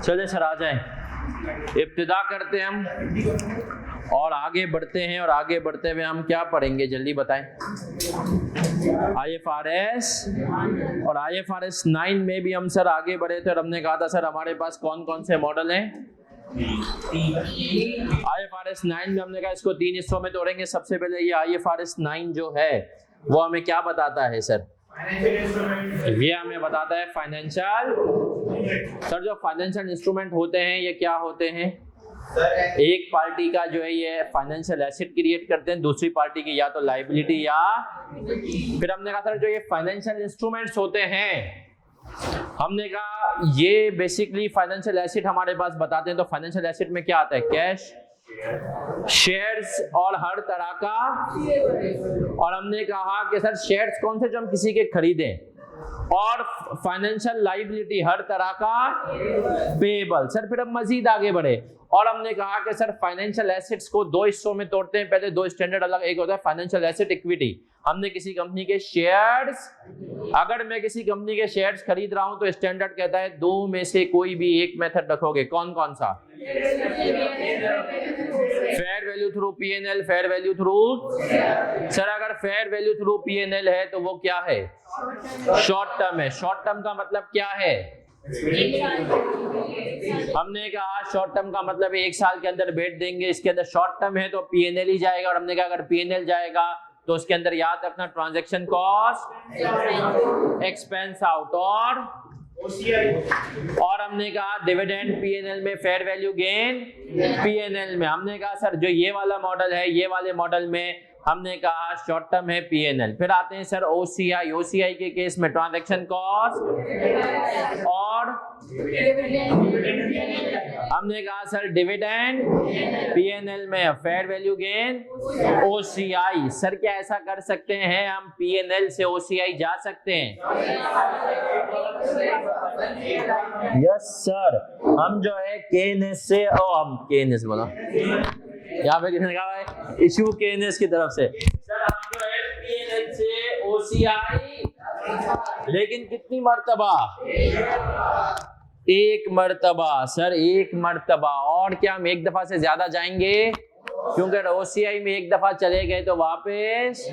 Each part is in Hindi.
चले सर आ जाएं, इब्तिदा करते हैं हम और आगे बढ़ते हैं। और आगे बढ़ते हुए हम क्या पढ़ेंगे जल्दी बताएं। IFRS और IFRS 9 में भी हम सर आगे बढ़े थे और हमने कहा था सर हमारे पास कौन कौन से मॉडल हैं। IFRS 9 में हमने कहा इसको 3 हिस्सों में तोड़ेंगे। सबसे पहले ये IFRS 9 जो है वो हमें क्या बताता है सर? ये हमें बताता है फाइनेंशियल। सर जो फाइनेंशियल इंस्ट्रूमेंट होते हैं ये क्या होते हैं? एक पार्टी का जो है ये फाइनेंशियल एसेट क्रिएट करते हैं, दूसरी पार्टी की या तो लायबिलिटी या फिर हमने कहा सर जो ये फाइनेंशियल इंस्ट्रूमेंट्स होते हैं हमने कहा ये बेसिकली फाइनेंशियल एसेट हमारे पास बताते हैं। तो फाइनेंशियल एसेट में क्या आता है? कैश, शेयर्स और हर तरह का। और हमने कहा कि सर शेयर्स कौन से जो हम किसी के खरीदें, और फाइनेंशियल लायबिलिटी हर तरह का पेएबल। सर फिर हम मजीद आगे बढ़े और हमने कहा कि सर फाइनेंशियल एसेट्स को दो हिस्सों में तोड़ते हैं। पहले दो स्टैंडर्ड अलग, एक होता है फाइनेंशियल एसेट इक्विटी। हमने किसी कंपनी के शेयर्स, अगर मैं किसी कंपनी के शेयर्स खरीद रहा हूं तो स्टैंडर्ड कहता है दो में से कोई भी एक मेथड रखोगे। कौन कौन सा? Fair value through P&L, fair value through. Sir अगर फेयर वैल्यू थ्रू P&L है तो वो क्या है? शॉर्ट टर्म है। शॉर्ट टर्म का मतलब क्या है? हमने कहा शॉर्ट टर्म का मतलब एक साल के अंदर बेच देंगे, इसके अंदर शॉर्ट टर्म है तो P&L ही जाएगा। और हमने कहा अगर P&L जाएगा तो उसके अंदर याद रखना ट्रांजैक्शन कॉस्ट, एक्सपेंस आउट और हमने कहा डिविडेंड P&L में, फेयर वैल्यू गेन P&L में। हमने कहा सर जो ये वाला मॉडल है ये वाले मॉडल में हमने कहा शॉर्ट टर्म है P&L। फिर आते हैं सर OCI। OCI के केस में ट्रांजैक्शन कॉस्ट और हमने कहा सर डिविडेंड P&L में, fair value gain OCI। Sir क्या ऐसा कर सकते हैं हम P&L से OCI जा सकते हैं? Yes sir. हम जो है KNS से हम KNS बोला यहाँ पे किसने कहा है? इशू KNS की तरफ से। सर हम जो है P&L से OCI, लेकिन कितनी मर्तबा? एक मर्तबा। सर एक मर्तबा। और क्या हम एक दफा से ज्यादा जाएंगे? क्योंकि OCI में एक दफा चले गए तो वापस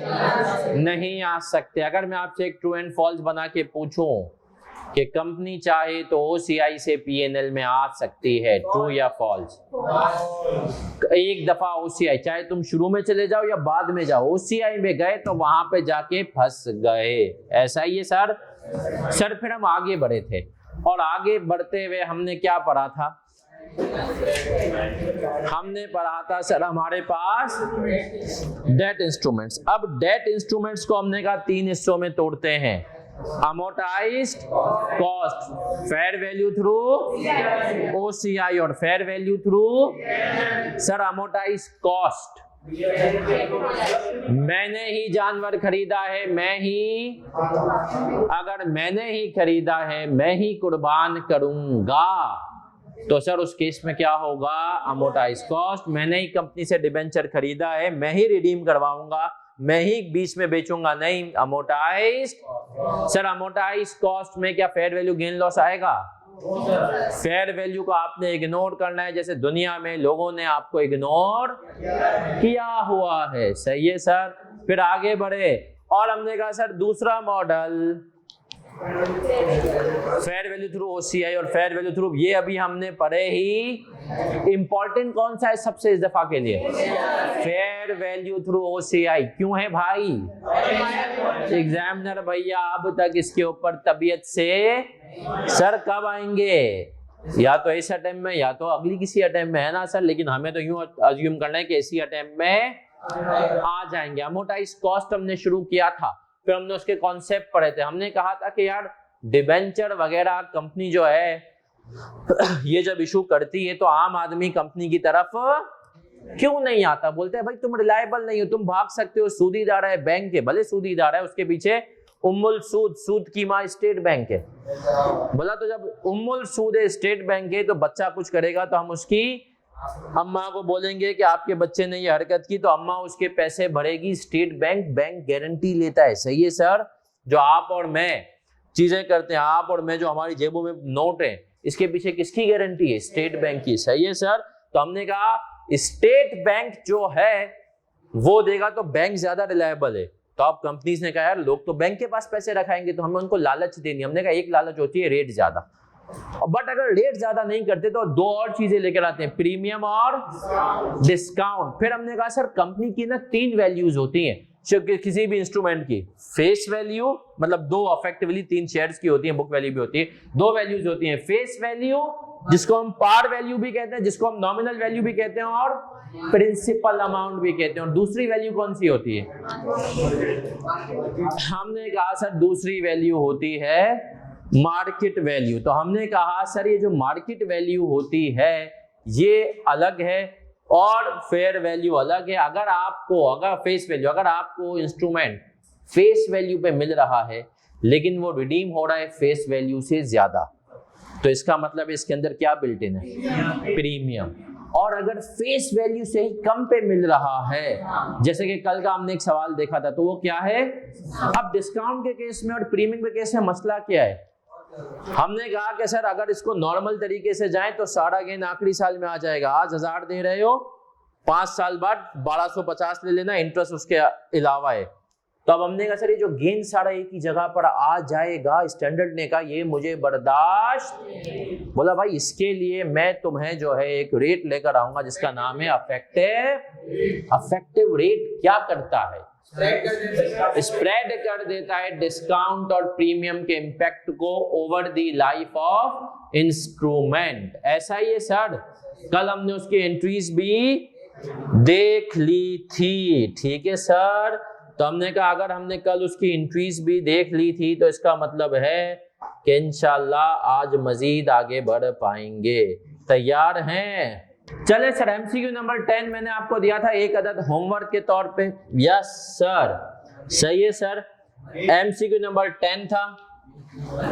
नहीं आ सकते। अगर मैं आपसे एक ट्रू एंड फॉल्स बना के पूछूं कि कंपनी चाहे तो OCI से P&L में आ सकती है, ट्रू या फॉल्स? एक दफा OCI, चाहे तुम शुरू में चले जाओ या बाद में जाओ, OCI में गए तो वहां पे जाके फंस गए। ऐसा ही है सर। सर फिर हम आगे बढ़े थे और आगे बढ़ते हुए हमने क्या पढ़ा था? हमने पढ़ा था सर हमारे पास डेट इंस्ट्रूमेंट्स। अब डेट इंस्ट्रूमेंट्स को हमने कहा 3 हिस्सों में तोड़ते हैं। Amortised cost, fair value through OCI और fair value through. Sir amortised cost, मैंने ही जानवर खरीदा है, मैं ही, अगर मैंने ही खरीदा है मैं ही कुर्बान करूंगा तो सर उस केस में क्या होगा? Amortised cost. मैंने ही कंपनी से डिबेंचर खरीदा है, मैं ही रिडीम करवाऊंगा, मैं ही बीच में बेचूंगा, नहीं अमोर्टाइज्ड। सर अमोर्टाइज्ड कॉस्ट में क्या फेयर वैल्यू गेन लॉस आएगा? फेयर वैल्यू को आपने इग्नोर करना है, जैसे दुनिया में लोगों ने आपको इग्नोर किया हुआ है। सही है सर। फिर आगे बढ़े और हमने कहा सर दूसरा model fair value through OCI और फेयर वैल्यू थ्रू, ये अभी हमने पढ़े ही। इंपॉर्टेंट कौन सा है सबसे इस दफा के लिए? Fair value through OCI। क्यों है भाई? एग्जामिनर भैया अब तक इसके ऊपर तबीयत से सर कब आएंगे? या तो इस अटेम्प्ट में या तो अगली किसी अटेम्प्ट में, है ना सर? लेकिन हमें तो यूं अज्यूम करना है कि इसी अटेम्प्ट में आ जाएंगे। अमोर्टाइज्ड कॉस्ट हमने शुरू किया था, फिर हमने उसके कॉन्सेप्ट पढ़े थे। हमने कहा था कि यार डिबेंचर वगैरह कंपनी जो है ये जब इशू करती है तो आम आदमी कंपनी की तरफ क्यों नहीं आता? बोलते हैं भाई तुम रिलायबल नहीं हो, तुम भाग सकते हो, सूदीदार है बैंक के, भले सूदीदार है उसके पीछे उम्मुल सूद, सूद की माँ स्टेट बैंक है। बोला तो जब उम्मुल सूद है स्टेट बैंक है तो बच्चा कुछ करेगा तो हम उसकी अम्मा को बोलेंगे कि आपके बच्चे ने ये हरकत की, तो अम्मा उसके पैसे भरेगी। स्टेट बैंक, बैंक गारंटी लेता है। सही है सर। जो आप और मैं चीजें करते हैं, आप और मैं जो हमारी जेबों में नोट है इसके पीछे किसकी गारंटी है? स्टेट बैंक की। सही है सर। तो हमने कहा स्टेट बैंक जो है वो देगा तो बैंक ज्यादा रिलायबल है। तो अब कंपनीज ने कहा यार लोग तो बैंक के पास पैसे रखाएंगे तो हमें उनको लालच देनी। हमने कहा एक लालच होती है रेट ज्यादा, बट अगर रेट ज्यादा नहीं करते तो दो और चीजें लेकर आते हैं, प्रीमियम और डिस्काउंट। फिर हमने कहा सर कंपनी की ना 3 वैल्यूज होती हैं किसी भी इंस्ट्रूमेंट की। फेस वैल्यू मतलब दो इफेक्टिवली 3 शेयर्स की होती है, बुक वैल्यू भी होती है। 2 वैल्यूज होती हैं, फेस वैल्यू जिसको हम पार वैल्यू भी कहते हैं, जिसको हम नॉमिनल वैल्यू भी कहते हैं और प्रिंसिपल अमाउंट भी कहते हैं। और दूसरी वैल्यू कौन सी होती है? हमने कहा सर दूसरी वैल्यू होती है मार्केट वैल्यू। तो हमने कहा सर ये जो मार्केट वैल्यू होती है ये अलग है और फेयर वैल्यू अलग है। अगर फेस वैल्यू, अगर आपको इंस्ट्रूमेंट फेस वैल्यू पे मिल रहा है लेकिन वो रिडीम हो रहा है फेस वैल्यू से ज्यादा, तो इसका मतलब इसके अंदर क्या बिल्ट इन है? प्रीमियम। और अगर फेस वैल्यू से ही कम पे मिल रहा है, जैसे कि कल का हमने एक सवाल देखा था, तो वो क्या है? अब डिस्काउंट के केस में और प्रीमियम के केस में मसला क्या है? हमने कहा कि सर अगर इसको नॉर्मल तरीके से जाएं तो सारा गेन आखिरी साल में आ जाएगा। आज 1000 दे रहे हो, 5 साल बाद 1250 ले लेना, इंटरेस्ट उसके अलावा है। तो अब हमने कहा सर ये जो गेन सारा एक ही जगह पर आ जाएगा, स्टैंडर्ड ने कहा ये मुझे बर्दाश्त, बोला भाई इसके लिए मैं तुम्हें जो है एक रेट लेकर आऊंगा जिसका नाम है अफेक्टिव रेट। क्या करता है? स्प्रेड कर देता है डिस्काउंट और प्रीमियम के इंपैक्ट को over the life of instrument. ऐसा ही है सर, कल हमने उसकी एंट्रीज भी देख ली थी। ठीक है सर। तो हमने कहा अगर हमने कल उसकी एंट्रीज भी देख ली थी तो इसका मतलब है कि इंशाल्लाह आज मजीद आगे बढ़ पाएंगे। तैयार हैं? चले सर एमसीक्यू नंबर 10 मैंने आपको दिया था एक अदद होमवर्क के तौर पे। यस सर, सही है सर। एमसीक्यू नंबर 10 था,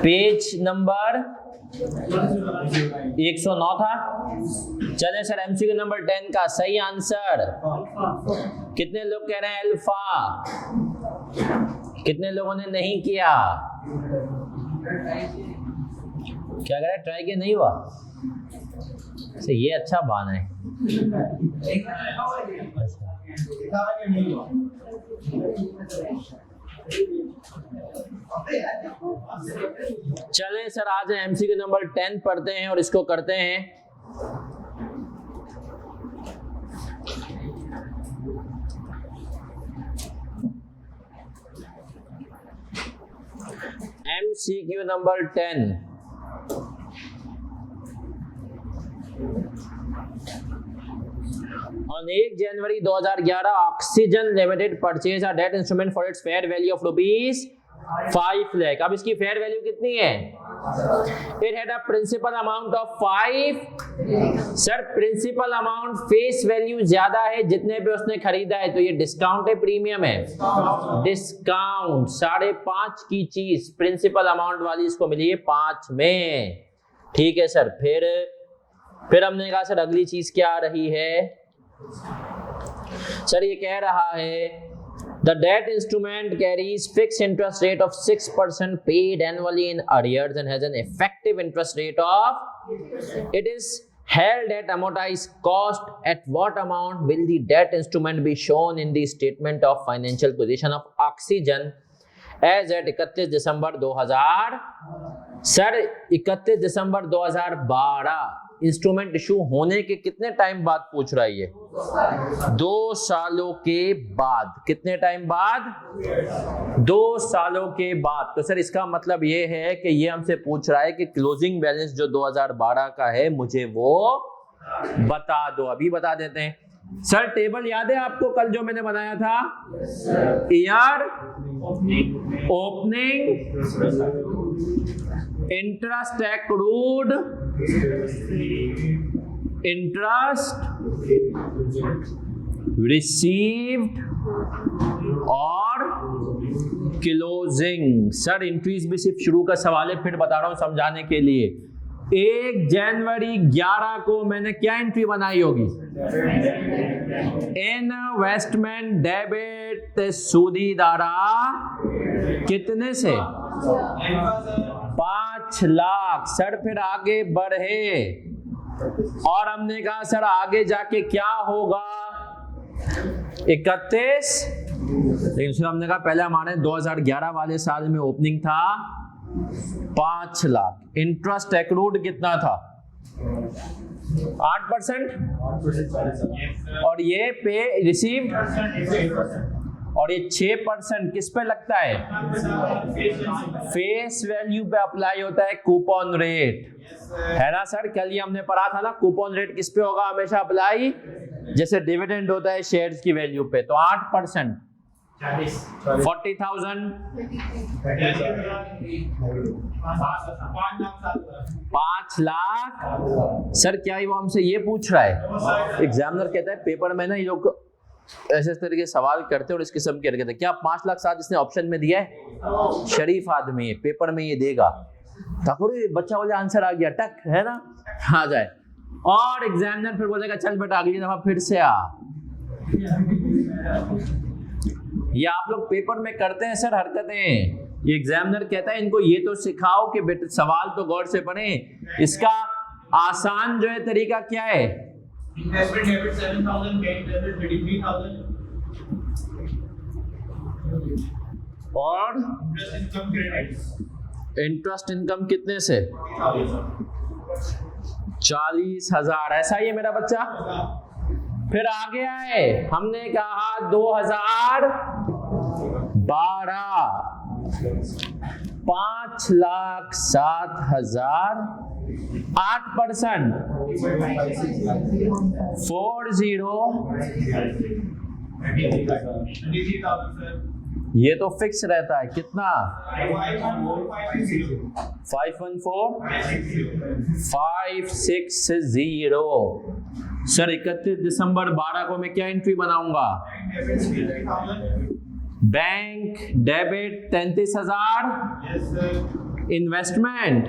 पेज नंबर 109 था। चले सर एमसीक्यू नंबर 10 का सही आंसर कितने लोग कह रहे हैं? अल्फा। कितने लोगों ने नहीं किया? क्या कह रहे हैं? ट्राई किया नहीं हुआ? से ये अच्छा बहाना है। चलें सर आज एमसीक्यू नंबर 10 पढ़ते हैं और इसको करते हैं। MCQ number 10 On 1 January 2011, oxygen limited purchase a debt instrument for its fair value of ₹5 lakh. अब इसकी फेयर वैल्यू कितनी है? It had a principal amount of 5। Sir principal amount face value ज्यादा है जितने पे उसने खरीदा है, तो ये डिस्काउंट है प्रीमियम है? डिस्काउंट। 5.5 की चीज प्रिंसिपल अमाउंट वाली इसको मिली है 5 में। ठीक है सर। फिर हमने कहा सर अगली चीज क्या आ रही है? सर ये कह रहा है the debt instrument carries fixed interest rate of 6% paid annually in arrears and has an effective interest rate of it is held at amortized cost. At what amount will the debt instrument be shown in the statement of financial position of oxygen as at 31 December 2000? Sir 31 December 2012 instrument issue होने के कितने टाइम बाद पूछ रहा है ये? 2 सालों के बाद। कितने टाइम बाद? 2 सालों के बाद। तो सर इसका मतलब ये है कि ये हमसे पूछ रहा है कि क्लोजिंग बैलेंस जो 2012 का है मुझे वो बता दो। अभी बता देते हैं। सर टेबल याद है आपको कल जो मैंने बनाया था? Year opening, interest accrued, interest received और क्लोजिंग। सर एंट्रीज भी सिर्फ शुरू का सवाल है, फिर बता रहा हूं समझाने के लिए। 1 जनवरी 11 को मैंने क्या एंट्री बनाई होगी? इन्वेस्टमेंट डेबिट सूदी दारा कितने से? 5 5 लाख। सर फिर आगे बढ़े और हमने कहा सर आगे जाके क्या होगा, 31, लेकिन उसमें हमने कहा पहले हमारे 2011 वाले साल में ओपनिंग था 5 लाख। इंटरेस्ट एक्रूड कितना था, 8%, और ये पे रिसीव, और ये 6% किस पे लगता है, फेस वैल्यू पे अप्लाई होता है कूपन रेट, है ना सर। कल ये हमने पढ़ा था ना, कूपन रेट किस पे होगा हमेशा अप्लाई, जैसे डिविडेंड होता है शेयर्स की वैल्यू पे, तो 8%, 40,000, 5 लाख। सर क्या ही वो हमसे ये पूछ रहा है, एग्जामिनर कहता है पेपर में ना ये लोग ऐसे तरीके सवाल करते हैं और इस किस्म के कहते हैं, क्या 5 लाख साथ इसने ऑप्शन में दिया है, शरीफ आदमी है, पेपर में ये देगा, ताकि बच्चा बोले आंसर आ गया टक, है ना, आ जाए। और एग्जामिनर फिर बोलेगा चल बेटा अगली दफा फिर से आ। ये आप लोग पेपर में करते हैं सर हरकतें, ये एग्जामिनर कहता है इनको ये तो सिखाओ कि बेटा सवाल तो गौर से पढ़ें। इसका आसान जो है तरीका क्या है, इन्वेस्टमेंट डेबिट 7,000, बैंक डेबिट 33,000, और interest income credit, interest income कितने से, 40,000। ऐसा ही है मेरा बच्चा। फिर आगे आए, हमने कहा 2012, 5,07,000, 8%, 40, ये तो फिक्स रहता है कितना, 514,560। सर 31 दिसंबर 12 को मैं क्या एंट्री बनाऊंगा, बैंक डेबिट 33,000, इन्वेस्टमेंट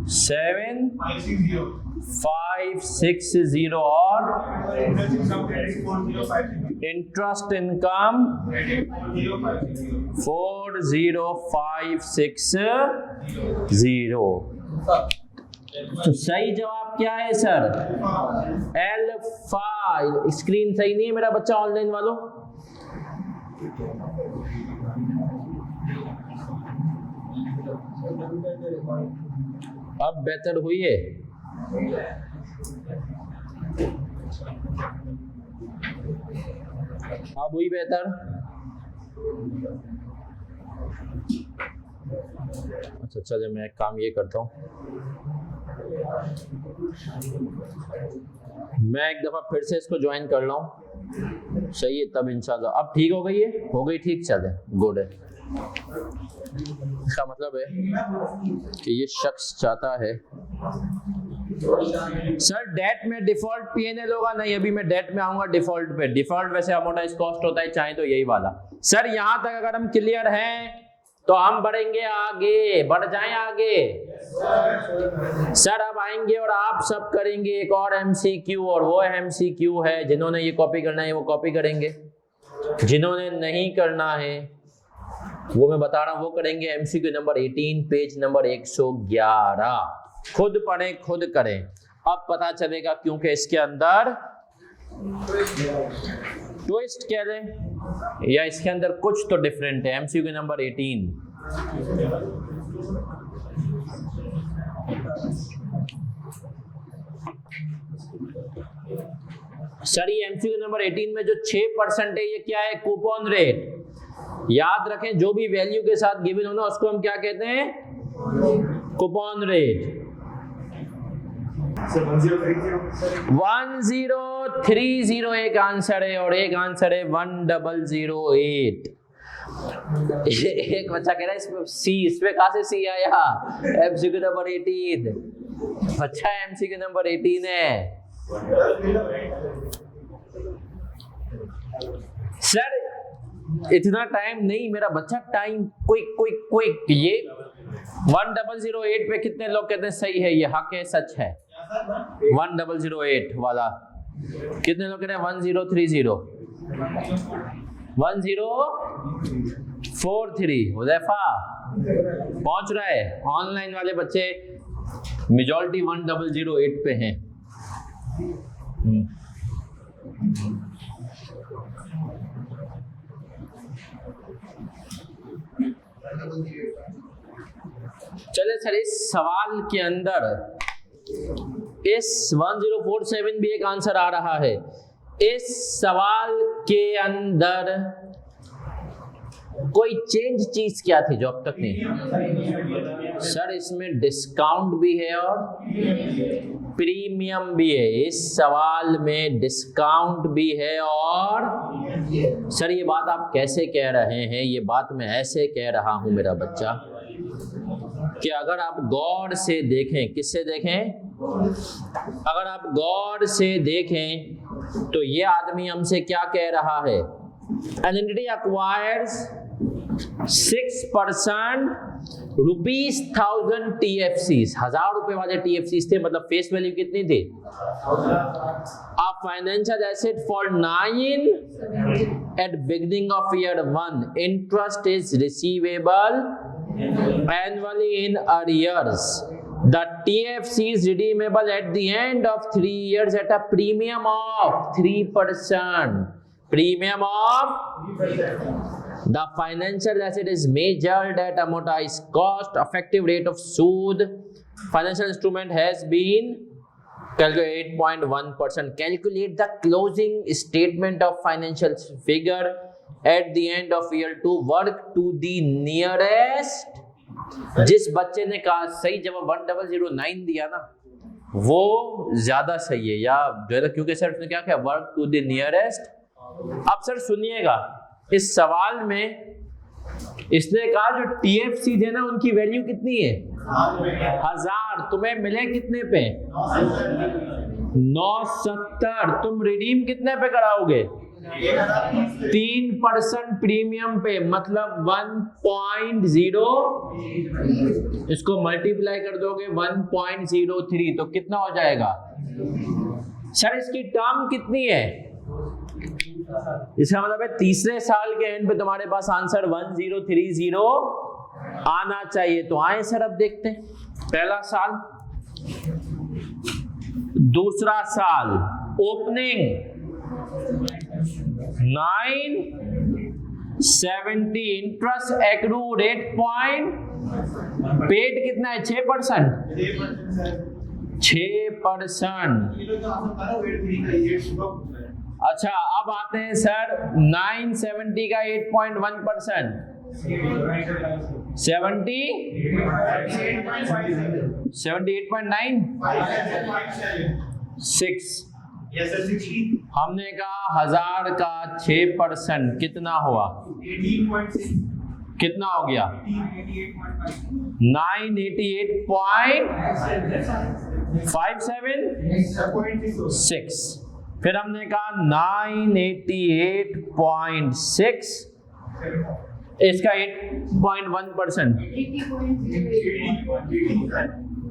7,560 और इंटरेस्ट इनकम 4,0560। तो सही जवाब क्या है सर, L5। स्क्रीन सही नहीं है मेरा बच्चा ऑनलाइन वालों, अब बेहतर हुई है। अब हुई बेहतर। अच्छा चलिए मैं एक काम ये करता हूँ, मैं एक दफा फिर से इसको ज्वाइन कर लूँ, सही है, तब इंशाल्लाह। अब ठीक हो गई है, हो गई ठीक, चले गुड है। इसका मतलब है कि ये शख्स चाहता है सर डेट में डिफॉल्ट पीएनएल होगा, नहीं अभी मैं डेट में आऊंगा डिफॉल्ट पे। डिफॉल्ट वैसे अमोर्टाइज कॉस्ट होता है, चाहे तो यही वाला। सर यहां तक अगर हम क्लियर हैं तो हम बढ़ेंगे आगे, बढ़ जाएं आगे। सर अब आएंगे और आप सब करेंगे एक और एमसीक्यू, और वो एमसीक्यू है जिन्होंने ये कॉपी करना है वो कॉपी करेंगे, जिन्होंने नहीं करना है वो मैं बता रहा हूं वो करेंगे। MCQ number 18 page number 111। खुद पढ़ें खुद करें, अब पता चलेगा, क्योंकि इसके अंदर ट्विस्ट कह लें या इसके अंदर कुछ तो डिफरेंट है। एमसीक्यू नंबर 18 सर ये एमसीक्यू नंबर 18 में जो 6% है ये क्या है, कूपन रेट। याद रखें जो भी वैल्यू के साथ गिवन हो ना उसको हम क्या कहते हैं, कूपन रेट। 1030 एक आंसर है और एक आंसर है 1008। एक बच्चा कह रहा है इसमें सी, इसमें कहां से सी आया, एमसीक्यू नंबर 18। अच्छा एमसीक्यू नंबर 18 है सर। इतना टाइम नहीं मेरा बच्चा, टाइम क्विक क्विक क्विक। ये 1008 पे कितने लोग कहते हैं सही है, ये हक है, सच है। 1008 वाला कितने लोग कह रहे हैं 1030, 43 हुदैफा पहुंच रहा है। ऑनलाइन वाले बच्चे मेजॉरिटी 1008 पे हैं। चले सर, इस सवाल के अंदर इस 1047 भी एक आंसर आ रहा है। इस सवाल के अंदर कोई चेंज चीज क्या थी जो अब तक नहीं? सर इसमें डिस्काउंट भी है और प्रीमियम भी है। इस सवाल में डिस्काउंट भी है और सर ये बात आप कैसे कह रहे हैं? ये बात मैं ऐसे कह रहा हूं मेरा बच्चा कि अगर आप गौर से देखें, किससे देखें? अगर आप गौर से देखें तो ये आदमी हमसे क्या कह रहा है? An entity acquires 6% ₹1000 TFCs, 1000 रुपए वाले TFCs थे, मतलब फेस वैल्यू कितनी थी? A financial asset for 9 at beginning of year 1. Interest is receivable annually in arrears. The TFC is redeemable at the end of 3 years at a premium of 3%. Premium of 3%. The financial asset is measured at amortized cost. Effective rate of Sood. Financial instrument has been calculated 8.1%. Calculate the closing statement of financial figure at the end of year 2. Work to the nearest. जिस बच्चे ने कहा सही जवाब 1009 दिया ना, वो ज्यादा सही है, या जो है, क्योंकि सर उसने क्या किया? Work to the nearest. अब सर सुनिएगा, इस सवाल में इसने कहा जो TFC थे ना उनकी वैल्यू कितनी है? 1000। तुम्हें मिले कितने पे? 970। तुम रिडीम कितने पे कराओगे? 3% प्रीमियम पे, मतलब 1.0, इसको मल्टीप्लाई कर दोगे 1.03, तो कितना हो जाएगा? सर इसकी टर्म कितनी है? इसका मतलब है तीसरे साल के एंड पे तुम्हारे पास आंसर 1030 आना चाहिए। तो आए सर, अब देखते हैं पहला साल, दूसरा साल, opening 970, interest accrued 8 point, paid कितना है? 6%। 6%। अच्छा, अब आते हैं सर 970 का 8.1%, 78.96। हमने कहा 1000 का 6% कितना हुआ? 18.6। कितना हो गया? 988.57 फिर हमने कहा 988.6, इसका 8.1%,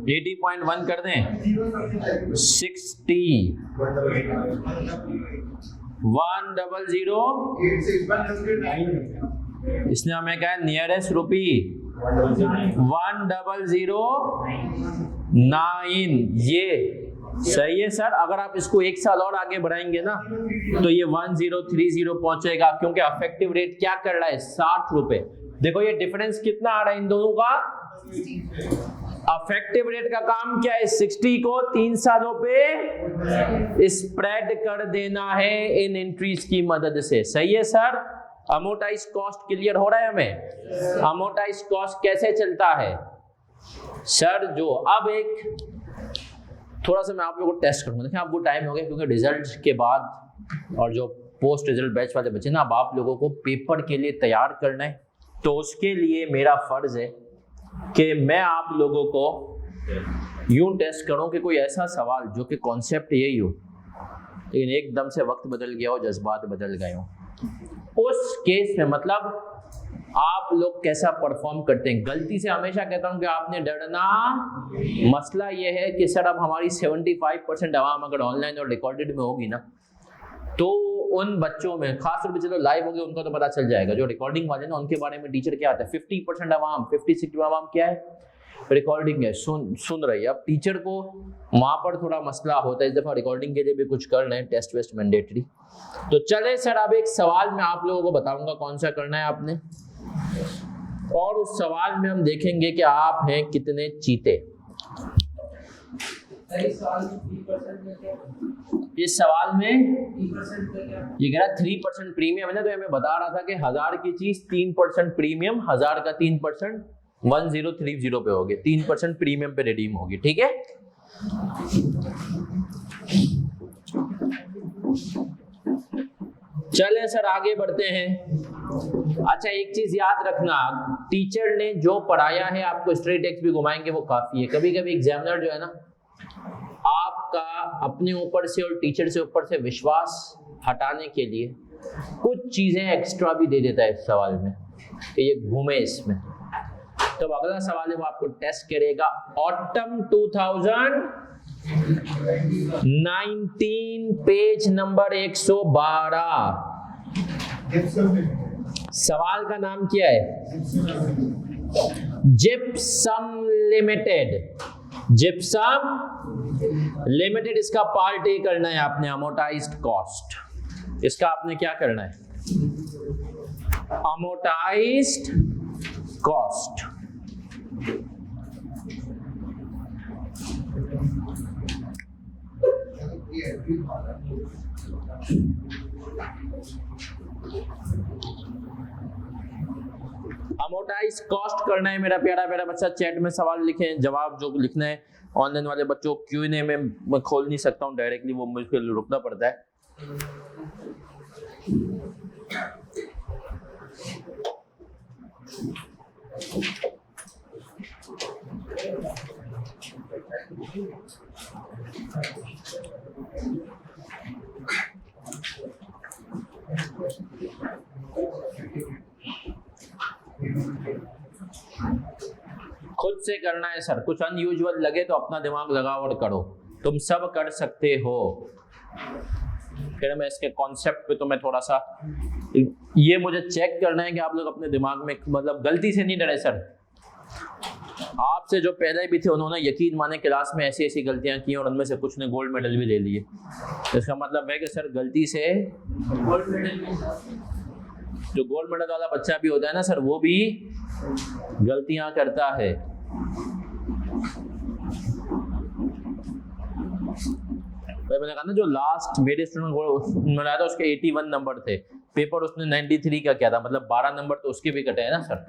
80.1 कर दें, 60, 100। इसने हमें कहा नियरेस्ट रुपी 1009। ये सही है सर। अगर आप इसको एक साल और आगे बढ़ाएंगे ना तो ये 1030 पहुंचेगा, क्योंकि अफेक्टिव रेट क्या कर रहा है? 60 रुपए। देखो ये डिफरेंस कितना आ रहा है इन दोनों का? अफेक्टिव रेट का काम क्या है? 60 को 3 सालों पे स्प्रेड कर देना है इन एंट्रीज की मदद से। सही है सर। अमोर्टाइज कॉस्ट क्लियर हो रहा है हमें? अमोर्टाइज कॉस्ट कैसे चलता है सर? जो अब एक थोड़ा सा मैं आप लोगों को टेस्ट करूंगा। देखिए आपको टाइम हो गया, क्योंकि रिजल्ट के बाद और जो पोस्ट रिजल्ट बैच वाले बच्चे ना, अब आप लोगों को पेपर के लिए तैयार करना है। तो उसके लिए मेरा फर्ज है कि मैं आप लोगों को यूं टेस्ट करूं कि कोई ऐसा सवाल जो कि कॉन्सेप्ट यही हो, लेकिन एकदम से वक्त बदल गया हो, जज्बात बदल गए हो, उस केस में मतलब आप लोग कैसा परफॉर्म करते हैं। गलती से हमेशा कहता हूं कि आपने डरना, मसला यह है कि सर अब हमारी 75% आवाम अगर ऑनलाइन और रिकॉर्डेड में होगी ना तो उन बच्चों में खास तौर पे, चलो लाइव हो गया उनका तो पता चल जाएगा, जो रिकॉर्डिंग वाले ना उनके बारे में टीचर क्या आता है, 50% अवाम 50-60 अवाम क्या है, रिकॉर्डिंग है, सुन रही है। अब टीचर को वहां पर थोड़ा मसला होता है, इस दफा रिकॉर्डिंग के लिए भी कुछ कर रहे हैं, टेस्ट वेस्ट मैंडेटरी। तो चले सर, अब एक सवाल मैं आप लोगों को बताऊंगा कौन सा करना है आपने, और उस सवाल में हम देखेंगे कि आप हैं कितने चीते। इस सवाल में ये कह रहा 3% प्रीमियम है ना, तो हमें बता रहा था कि 1000 की चीज 3% प्रीमियम, 1000 का 3% 1030 पे होगी, 3% प्रीमियम पे रिडीम होगी, ठीक है। चलें सर आगे बढ़ते हैं। अच्छा एक चीज याद रखना, टीचर ने जो पढ़ाया है आपको स्ट्रेट एक्स भी घुमाएंगे वो काफी है। कभी कभी एग्जामिनर जो है ना आपका अपने ऊपर से और टीचर से ऊपर से विश्वास हटाने के लिए कुछ चीजें एक्स्ट्रा भी दे देता है इस सवाल में कि ये घूमे इसमें। तो अगला सवाल है वो आपको टेस्ट करेगा, ऑटम 2019 पेज नंबर 112। सवाल का नाम क्या है, जिप्सम लिमिटेड, जिप्सम लिमिटेड, इसका पार्ट ए करना है आपने, अमोर्टाइज्ड कॉस्ट। इसका आपने क्या करना है, अमोर्टाइज्ड कॉस्ट। अमोर्टाइज कॉस्ट करना है मेरा प्यारा प्यारा बच्चा। चैट में सवाल लिखें, जवाब जो लिखना है। ऑनलाइन वाले बच्चों Q&A में मैं खोल नहीं सकता हूँ डायरेक्टली, वो मुझे रुकना पड़ता है। खुद से करना है सर, कुछ अनयूजुअल लगे तो अपना दिमाग लगाओ और करो, तुम सब कर सकते हो। फिर मैं इसके कॉन्सेप्ट पे तो मैं थोड़ा सा ये मुझे चेक करना है कि आप लोग अपने दिमाग में मतलब गलती से नहीं डरे सर। आपसे जो पहले भी थे उन्होंने यकीन माने क्लास में ऐसी ऐसी गलतियां की और उनमें से कुछ ने गोल्ड मेडल भी ले लिए। इसका मतलब है कि सर गलती से गोल्ड मेडल, जो गोल्ड मेडल वाला बच्चा भी होता है ना सर, वो भी गलतियां करता है। मैंने कहा ना जो लास्ट मेरे स्टूडेंट मिला था उसके 81 नंबर थे, पेपर उसने 93 का किया था, मतलब 12 नंबर तो उसके भी कटे हैं ना सर।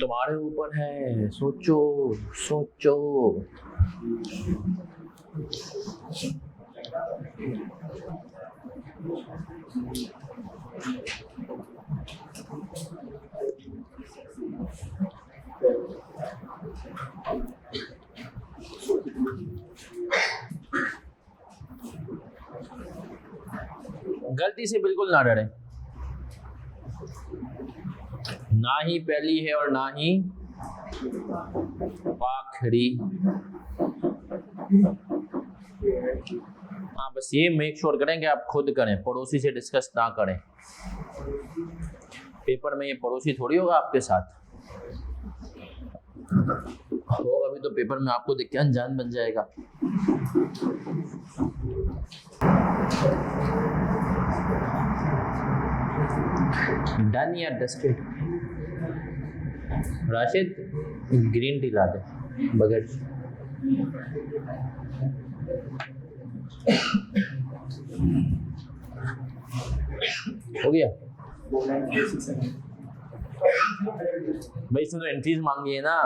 तुम्हारे ऊपर है, सोचो सोचो। गलती से बिल्कुल ना डरे, ना ही पहली है और ना ही आखिरी। हाँ बस ये मेक श्योर करें कि आप खुद करें, पड़ोसी से डिस्कस ना करें। पेपर में ये पड़ोसी थोड़ी होगा आपके साथ, होगा भी तो पेपर में आपको देख के अनजान बन जाएगा। डन या डस्टेड? राशिद ग्रीन टी ला दे बगैर। हो गया भाई, इसने तो एंट्रीज मांगी है ना।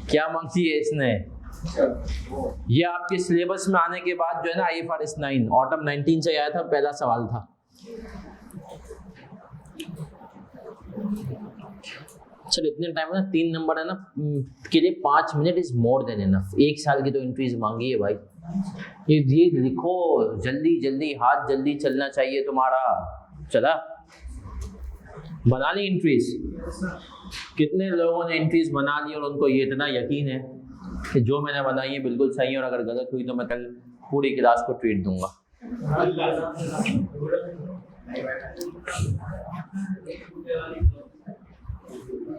क्या मांगी है इसने? ये आपके सिलेबस में आने के बाद जो है ना IFRS 9 ऑटम 19 से आया था, पहला सवाल था। चलो इतने टाइम है ना, 3 नंबर है ना के लिए 5 minute is more than enough. 1 साल की तो एंट्रीज मांगी है भाई। ये लिखो जल्दी जल्दी, हाथ जल्दी चलना चाहिए तुम्हारा। चला, बना ली एंट्रीज। कितने लोगों ने एंट्रीज बना ली और उनको ये इतना यकीन है कि जो मैंने बनाई है बिल्कुल सही है और अगर गलत हुई तो मैं कल पूरी क्लास को ट्रीट दूंगा।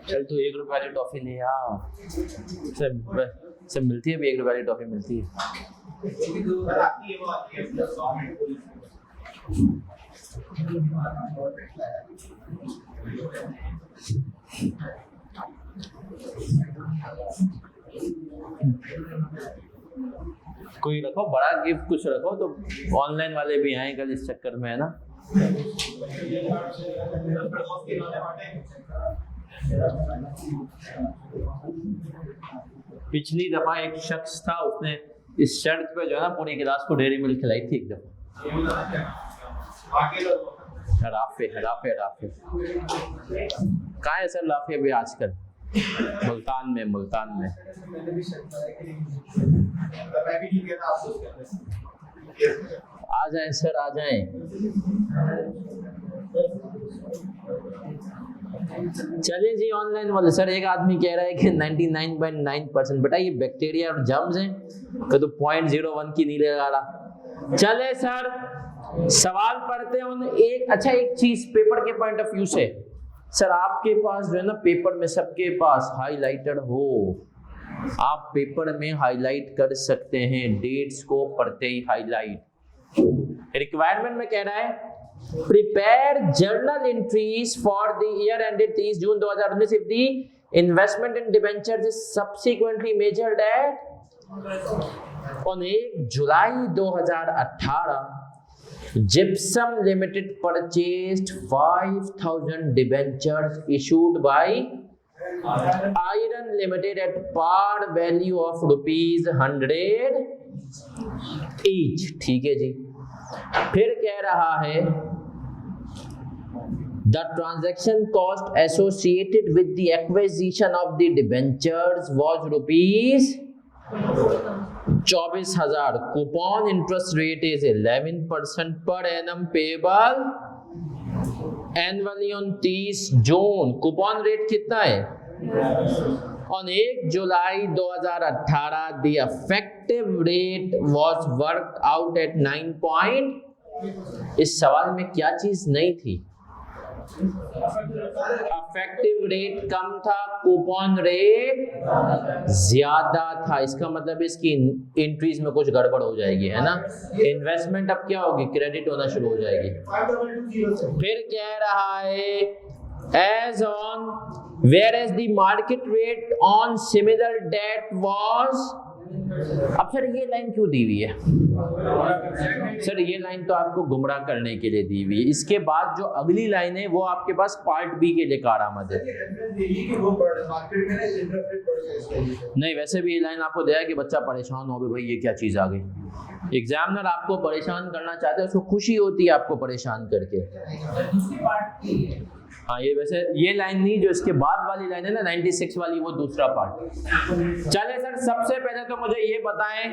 चल तो 1 रुपए वाली टॉफी ले आ। सब मिलती है भी, 1 रुपए वाली टॉफी मिलती है। कोई रखो बड़ा गिफ्ट, कुछ रखो तो ऑनलाइन वाले भी आए कल इस चक्कर में, है ना। पिछली दफा एक शख्स था, उसने इस शर्त पे जो है ना पूरी क्लास को डेयरी मिल्क खिलाई थी एक दफा। राफे कहाँ है सर राफे भी आजकल? मुल्तान में आ जाएं सर, आ जाएं। चलिए जी ऑनलाइन वाले। सर एक आदमी कह रहा है कि 99.9% बेटा ये बैक्टीरिया और जर्म्स हैं, तो 0.01 की नहीं लगा रहा। चले सर सवाल पढ़ते हैं। एक चीज पेपर के पॉइंट ऑफ व्यू से, सर आपके पास जो है ना पेपर में सबके पास हाईलाइटेड हो, आप पेपर में हाईलाइट कर सकते हैं, डेट्स को पढ़ते ही हाईलाइट। रिक्वायरमेंट में कह रहा है prepare journal entries for the year ended 30 June 2019 if the investment in debentures is subsequently measured eight on 1 July 2018 Gypsum Limited purchased 5,000 debentures issued by Iron Limited at par value of ₹100 each। ठीक है जी। फिर कह रहा है the transaction cost associated with the acquisition of the debentures was ₹24,000। coupon interest rate is 11% per annum payable annually on 30 June. Coupon rate कितना है? on 1 July 2018 the effective rate was worked out at 9 इस सवाल में क्या चीज नहीं थी? इफेक्टिव रेट कम था, कूपन रेट ज्यादा था। इसका मतलब इसकी एंट्रीज में कुछ गड़बड़ हो जाएगी, है ना। इन्वेस्टमेंट अब क्या होगी? क्रेडिट होना शुरू हो जाएगी। फिर कह रहा है as on whereas the market rate on similar date was. अब सर ये लाइन क्यों दी हुई है? सर ये लाइन तो आपको गुमराह करने के लिए दी हुई है। इसके बाद जो अगली लाइन है वो आपके पास पार्ट बी के लिए कारआमद है। नहीं वैसे भी ये लाइन आपको दिया है कि बच्चा परेशान हो भाई ये क्या चीज आ गई। एग्जामिनर आपको परेशान करना चाहते हैं, उसको खुशी होती है आपको परेशान करके। हाँ ये वैसे ये लाइन नहीं, जो इसके बाद वाली लाइन है ना 96 वाली, वो दूसरा पार्ट। चले सर सबसे पहले तो मुझे ये बताएं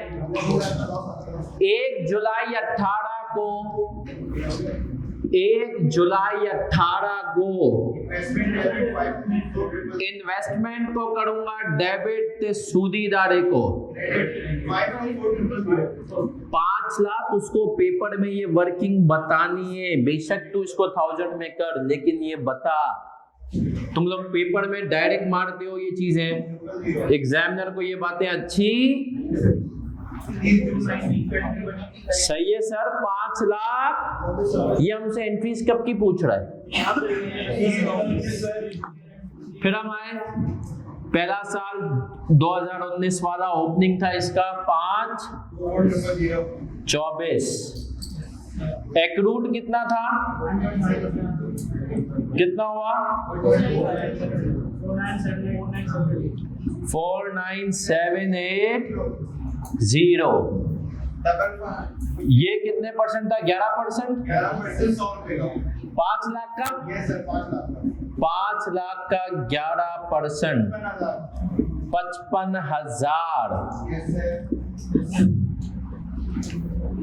1 जुलाई 18 को इन्वेस्टमेंट को करूंगा डेबिट सूदीदारे को 5 लाख। उसको पेपर में ये वर्किंग बतानी है, बेशक तू इसको 1000 में कर, लेकिन ये बता। तुम लोग पेपर में डायरेक्ट मारते हो ये चीजें, एग्जामिनर को ये बातें अच्छी सही है सर। 5 लाख ये हमसे एंट्रीज कब की पूछ रहा है। फिर हम आए पहला साल 2019 वाला ओपनिंग था इसका 5/24। एक्रूड कितना था? कितना हुआ? 49780। ये कितने परसेंट था? 11%। 5 लाख का 5 लाख का 11% 55,000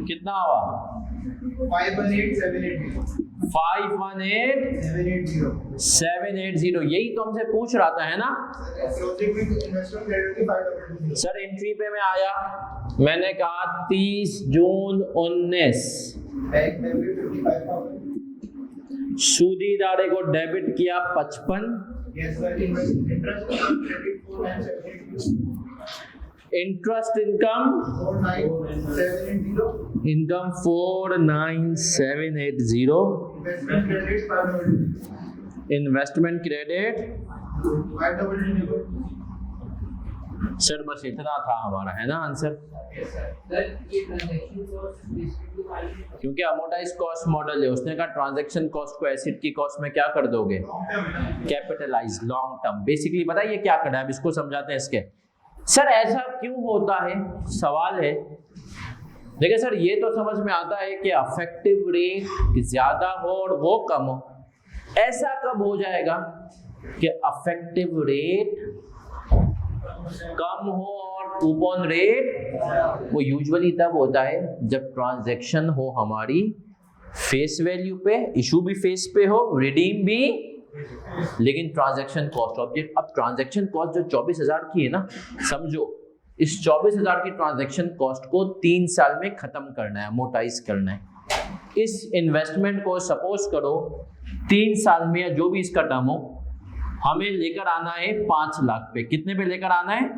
कितना हुआ? 518,780 518,780, यही तो हमसे पूछ रहा था, है ना सर। एंट्री पे मैं आया, मैंने कहा 30 जून 19, सूदीदारे को डेबिट किया 55, interest income 49780, investment credit sir बस इतना था हमारा, है ना आंसर। क्योंकि अमोर्टाइज कॉस्ट मॉडल है, उसने कहा ट्रांजैक्शन कॉस्ट को एसेट की कॉस्ट में क्या कर दोगे, कैपिटलाइज, लॉन्ग टर्म। बेसिकली बताइए क्या करना है, अब इसको समझाते हैं इसके। सर ऐसा क्यों होता है, सवाल है। देखिए सर, ये तो समझ में आता है कि अफेक्टिव रेट ज्यादा हो और वो कम हो। ऐसा कब हो जाएगा कि अफेक्टिव रेट कम हो और कूपन रेट, वो यूजुअली तब होता है जब ट्रांजैक्शन हो हमारी फेस वैल्यू पे, इशू भी फेस पे हो, रिडीम भी, लेकिन ट्रांजैक्शन कॉस्ट ऑब्जेक्ट। अब ट्रांजैक्शन कॉस्ट जो 24,000 की है ना, समझो इस 24,000 की ट्रांजैक्शन कॉस्ट को 3 साल में खत्म करना है, अमोर्टाइज करना है। इस इन्वेस्टमेंट को सपोज करो 3 साल में या जो भी इसका टर्म हो, हमें लेकर आना है 5 लाख पे। कितने पे लेकर आना है?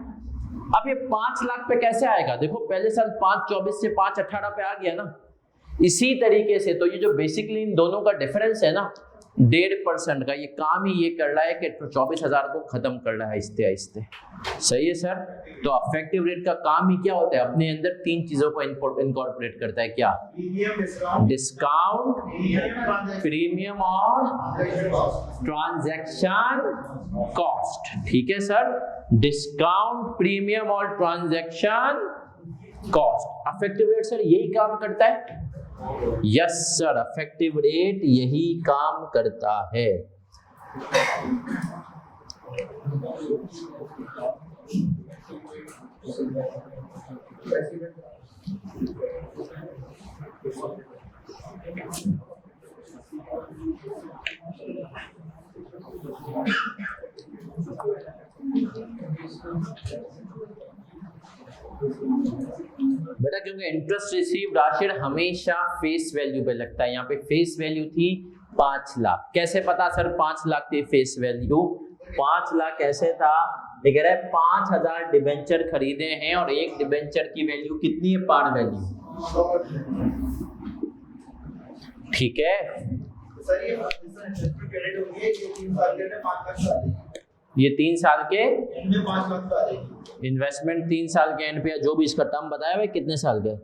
अब ये 5 लाख पे कैसे आएगा? देखो पहले साल 5/24 से 5/18 पे आ गया ना। इसी तरीके से तो ये जो बेसिकली इन दोनों का डिफरेंस है ना 1.5% का, ये काम ही ये कर रहा है कि 24,000 को खत्म कर रहा है आहिस्ते आहिस्ते। सही है सर। तो अफेक्टिव रेट का काम ही क्या होता है, अपने अंदर 3 चीजों को इनकॉर्पोरेट करता है। क्या? डिस्काउंट, प्रीमियम और ट्रांजैक्शन कॉस्ट। ठीक है सर, डिस्काउंट, प्रीमियम और transaction cost. Affective rate sir यही काम करता है। यस सर, अफेक्टिव रेट यही काम करता है। बेटा क्योंकि इंटरेस्ट रिसीव्ड राशि हमेशा फेस वैल्यू पे लगता है। यहाँ पे फेस वैल्यू थी 5 लाख। कैसे पता सर 5 लाख थी फेस वैल्यू? 5 लाख ऐसे था, ये कह रहा है 5,000 डिबेंचर खरीदे हैं और एक डिबेंचर की वैल्यू कितनी है? Par value. ठीक है, ये 3 साल के इन्वेस्टमेंट, 3 साल के एंड पे या जो भी इसका टर्म बताया हुआ, कितने साल के?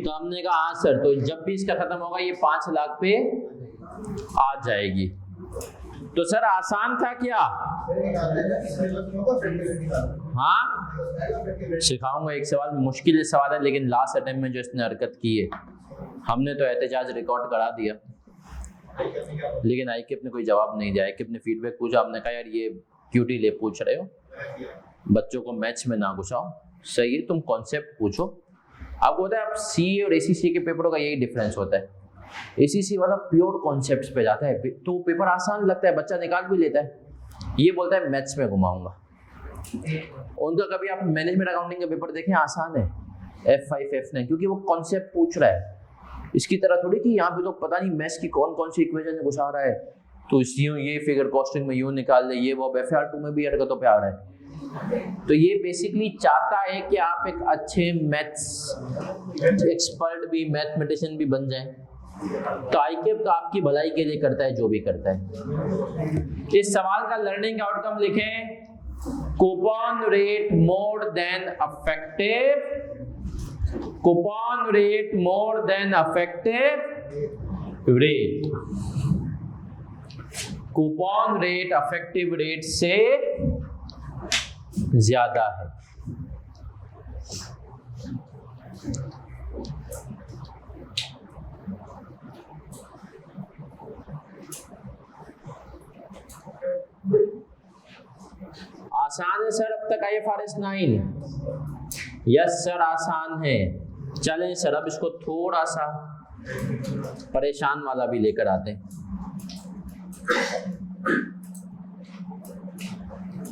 तो हमने कहा हाँ सर, तो जब भी इसका खत्म होगा ये 5 लाख पे आ जाएगी। तो सर आसान था क्या? हाँ सिखाऊंगा। एक सवाल मुश्किल सवाल है, लेकिन लास्ट अटेम्प्ट में जो इसने हरकत की है, हमने तो एहतजाज रिकॉर्ड करा दिया, लेकिन आईकेप ने कोई जवाब नहीं दिया। आईकेप ने फीडबैक पूछा, आपने कहा यार ये क्यूटी ले पूछ रहे हो, बच्चों को मैथ्स में ना घुसाओ। सही है, तुम कॉन्सेप्ट पूछो। आपको पता है, आप सीए और एसीसी के पेपरों का यही डिफरेंस होता है। एसीसी वाला प्योर कॉन्सेप्ट्स पे जाता है, तो पेपर आसान लगता है, बच्चा निकाल भी लेता है। ये बोलता है मैथ्स में घुमाऊंगा। उनका कभी आप मैनेजमेंट अकाउंटिंग का पेपर देखें, आसान है, F5 F9, क्योंकि वो कॉन्सेप्ट पूछ रहा है। इसकी तरह थोड़ी कि यहाँ पे तो पता नहीं मैथ्स की कौन कौन सी इक्वेशन घुसा रहा है, तो यूं ये फिगर कॉस्टिंग में यूं निकाल ले, ये वो FR2 में भी हरकतों पे आ रहा है। तो ये बेसिकली चाहता है कि आप एक अच्छे मैथ्स एक्सपर्ट भी, मैथमेटिशियन भी बन जाएं। तो आईकेप तो आपकी भलाई के लिए करता है जो भी करता है। इस सवाल का लर्निंग आउटकम लिखें, coupon rate more than affective, coupon rate more than affective rate. Coupon rate affective rate से ज्यादा है। आसान है सर अब तक IFRS 9? यस सर आसान है। चलें सर अब इसको थोड़ा सा परेशान वाला भी लेकर आते हैं।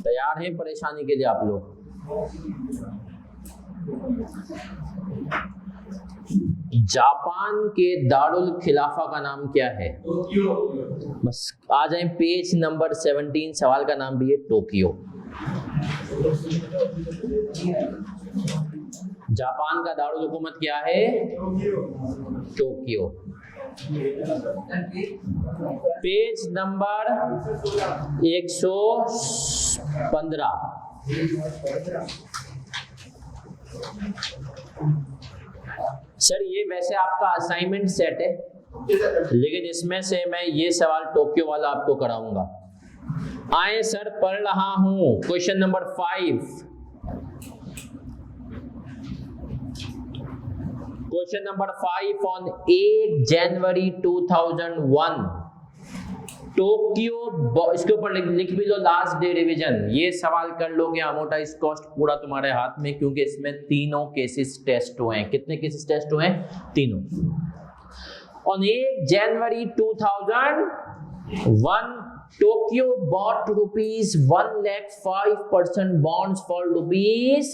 तैयार हैं परेशानी के लिए आप लोग? जापान के दारुल खिलाफा का नाम क्या है? बस आ जाए पेज नंबर 17, सवाल का नाम भी है टोक्यो। जापान का दारुल हुकूमत क्या है? टोक्यो। Page number 115। सर ये वैसे आपका असाइनमेंट सेट है, लेकिन इसमें से मैं ये सवाल टोक्यो वाला आपको कराऊंगा। आए सर, पढ़ रहा हूं question number 5। Question number 5 on 8 January 2001 Tokyo, इसके ऊपर लिख भी लो लास्ट डे रिवीजन। ये सवाल कर लोगे, अमोर्टाइज कॉस्ट पूरा तुम्हारे हाथ में, क्योंकि इसमें तीनों केसेस टेस्ट हुए हैं। कितने केसेस टेस्ट हुए हैं? तीनों। On 8 January 2001 Tokyo bought rupees 1,05% bonds for rupees,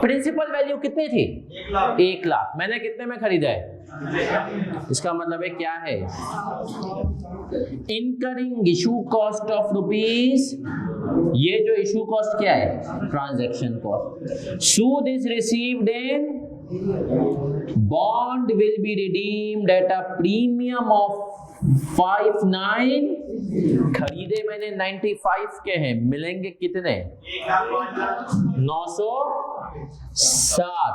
principal value कितनी थी? 1 लाख। मैंने कितने में खरीदा है? इसका मतलब है क्या है? Incurring issue cost of rupees, ये जो इशू कॉस्ट क्या है? Transaction cost. Sood is received in, bond will be redeemed at a premium of 59, खरीदे मैंने 95 के हैं, मिलेंगे कितने? 960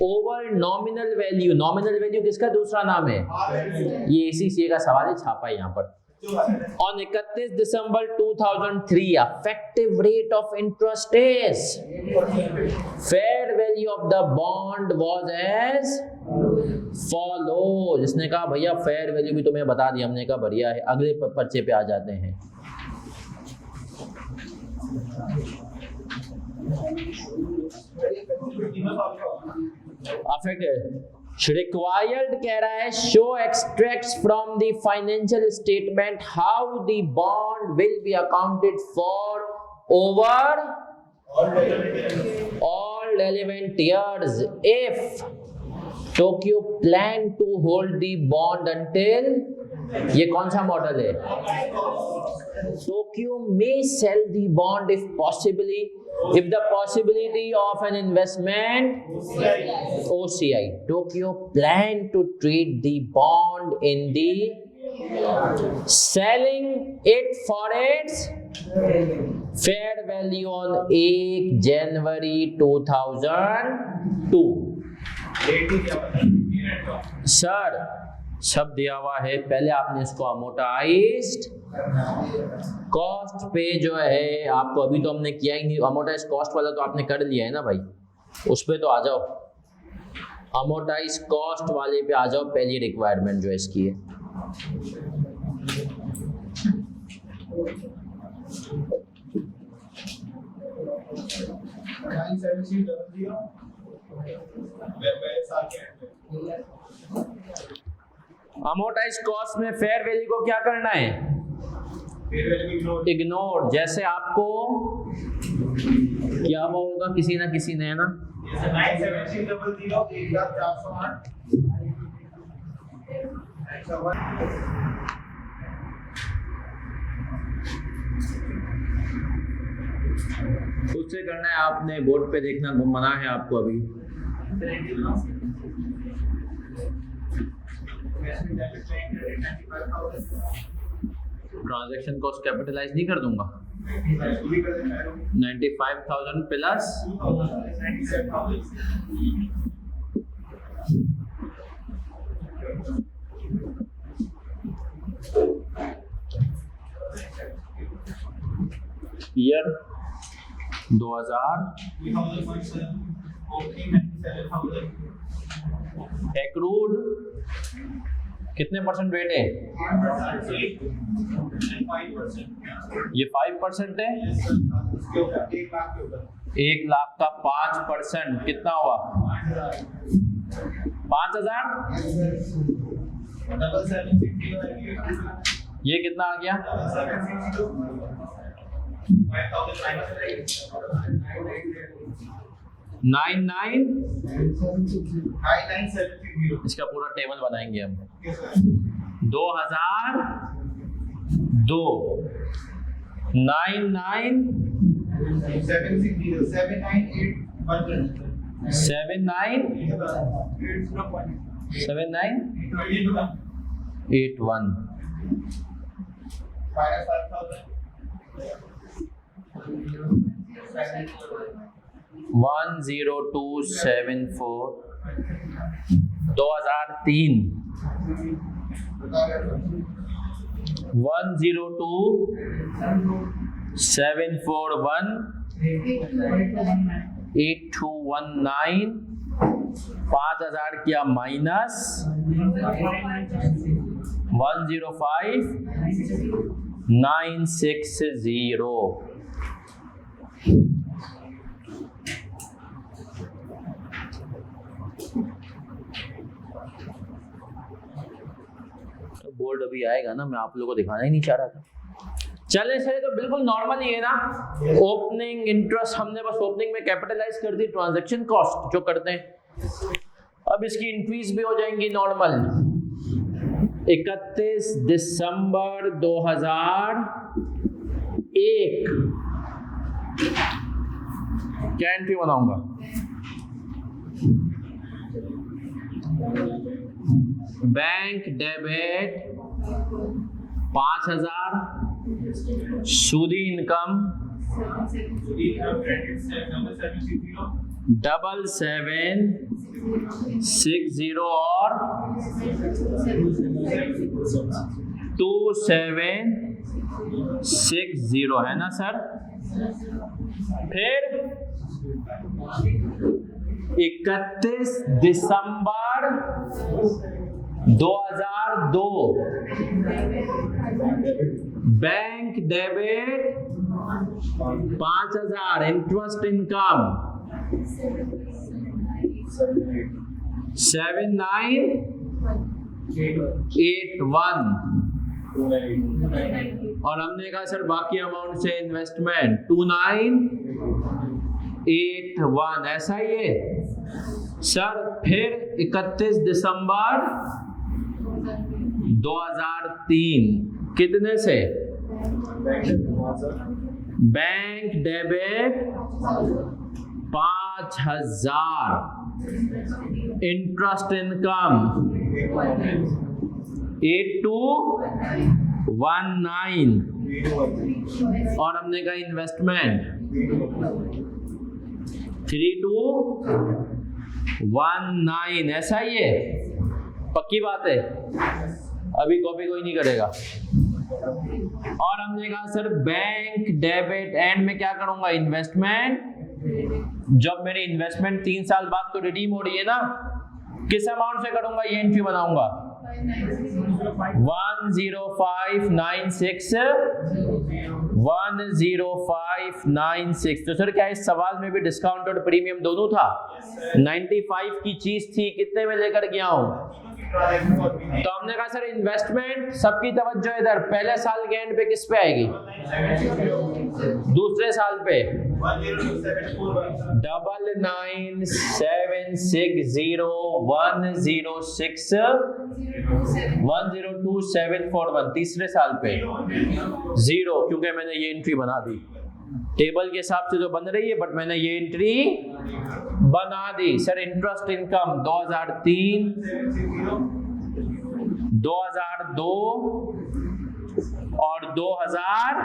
over nominal value. Nominal value किसका दूसरा नाम है? ये ACCA का सवाल है, छापा है यहाँ पर। On 31 December 2003, effective rate of interest is, fair value of the bond was as follows। जिसने कहा भैया फेयर वैल्यू भी तुम्हें बता दिया, हमने कहा बढ़िया है। अगले पर्चे पे आ जाते हैं। रिक्वायर्ड कह रहा है show extracts from the financial statement how the bond will be accounted for over all relevant years if Tokyo plan to hold the bond until, ये कौन सा मॉडल है? Tokyo may sell the bond if possibly, if the possibility of an investment, OCI, Tokyo plan to trade the bond in the selling it for its fair value on 8 January 2002। Sir सब दिया हुआ है, पहले आपने इसको अमोर्टाइज्ड कॉस्ट पे जो है आपको, अभी तो हमने किया ही नहीं, अमोर्टाइज्ड कॉस्ट वाला तो आपने कर लिया है ना भाई, उस पे तो आ जाओ। अमोर्टाइज्ड कॉस्ट वाले पे आ जाओ, पहली रिक्वायरमेंट जो है इसकी है। अमोर्टाइज्ड कॉस्ट में फेयर वैल्यू को क्या करना है? इग्नोर। जैसे आपको क्या हुआ होगा, किसी ना किसी ने, है ना? 9,700,000 उससे करना है आपने, बोर्ड पे देखना मना है आपको अभी। ट्रांजैक्शन कॉस्ट कैपिटलाइज नहीं कर दूंगा। 95,000 प्लस ईयर 2000, एक्रूड कितने परसेंट रेट है? ये 5% है। 1 लाख का 5% कितना हुआ? 5000, Double 760 ये कितना आ गया? 99, 9970 इसका पूरा टेबल बनाएंगे हम। 2002, 99, 760 798 79, 7981, 10274, 2003, 102 741 8219, 5000 किया माइनस 105 960। बोर्ड अभी आएगा ना, मैं आप लोगों को दिखाना ही नहीं चाह रहा था। चले सर, तो बिल्कुल नॉर्मल ही है ना। ओपनिंग इंटरेस्ट हमने बस ओपनिंग में कैपिटलाइज कर दी, ट्रांजैक्शन कॉस्ट जो करते हैं। अब इसकी इंक्रीज भी हो जाएंगी नॉर्मल। 31 दिसंबर 2001 क्या एंट्री बनाऊंगा? बैंक डेबिट 5000, सूदी इनकम 7760 और 2760 है ना सर। फिर 31 दिसंबर 2002 बैंक डेबिट 5000, इंटरेस्ट इनकम 7981, और हमने कहा सर बाकी अमाउंट से इन्वेस्टमेंट 2981, ऐसा ही है सर। फिर 31 दिसंबर 2003 कितने से? बैंक डेबिट 5000, इंटरेस्ट इनकम 8219, और हमने कहा इन्वेस्टमेंट 3219, ऐसा ही है। पक्की बात है, अभी कॉपी कोई नहीं करेगा। और हमने कहा सर बैंक डेबिट एंड में क्या करूंगा? इन्वेस्टमेंट। जब मेरी इन्वेस्टमेंट 3 साल बाद तो रिडीम हो रही है ना, किस अमाउंट से करूंगा? ये एंट्री बनाऊंगा 10596, 10596। तो सर क्या इस सवाल में भी डिस्काउंट और प्रीमियम दोनों था? 95 की चीज थी, कितने में लेकर गया हूं? तो हमने कहा सर इन्वेस्टमेंट, सबकी तवज्जो इधर, पहले साल के एंड पे किस पे आएगी? दूसरे साल पे 109760106102741, तीसरे साल पे 0, क्योंकि मैंने ये एंट्री बना दी। टेबल के हिसाब से तो बन रही है, बट मैंने ये एंट्री बना दी। सर इंटरेस्ट इनकम 2003, 2002 और 2001।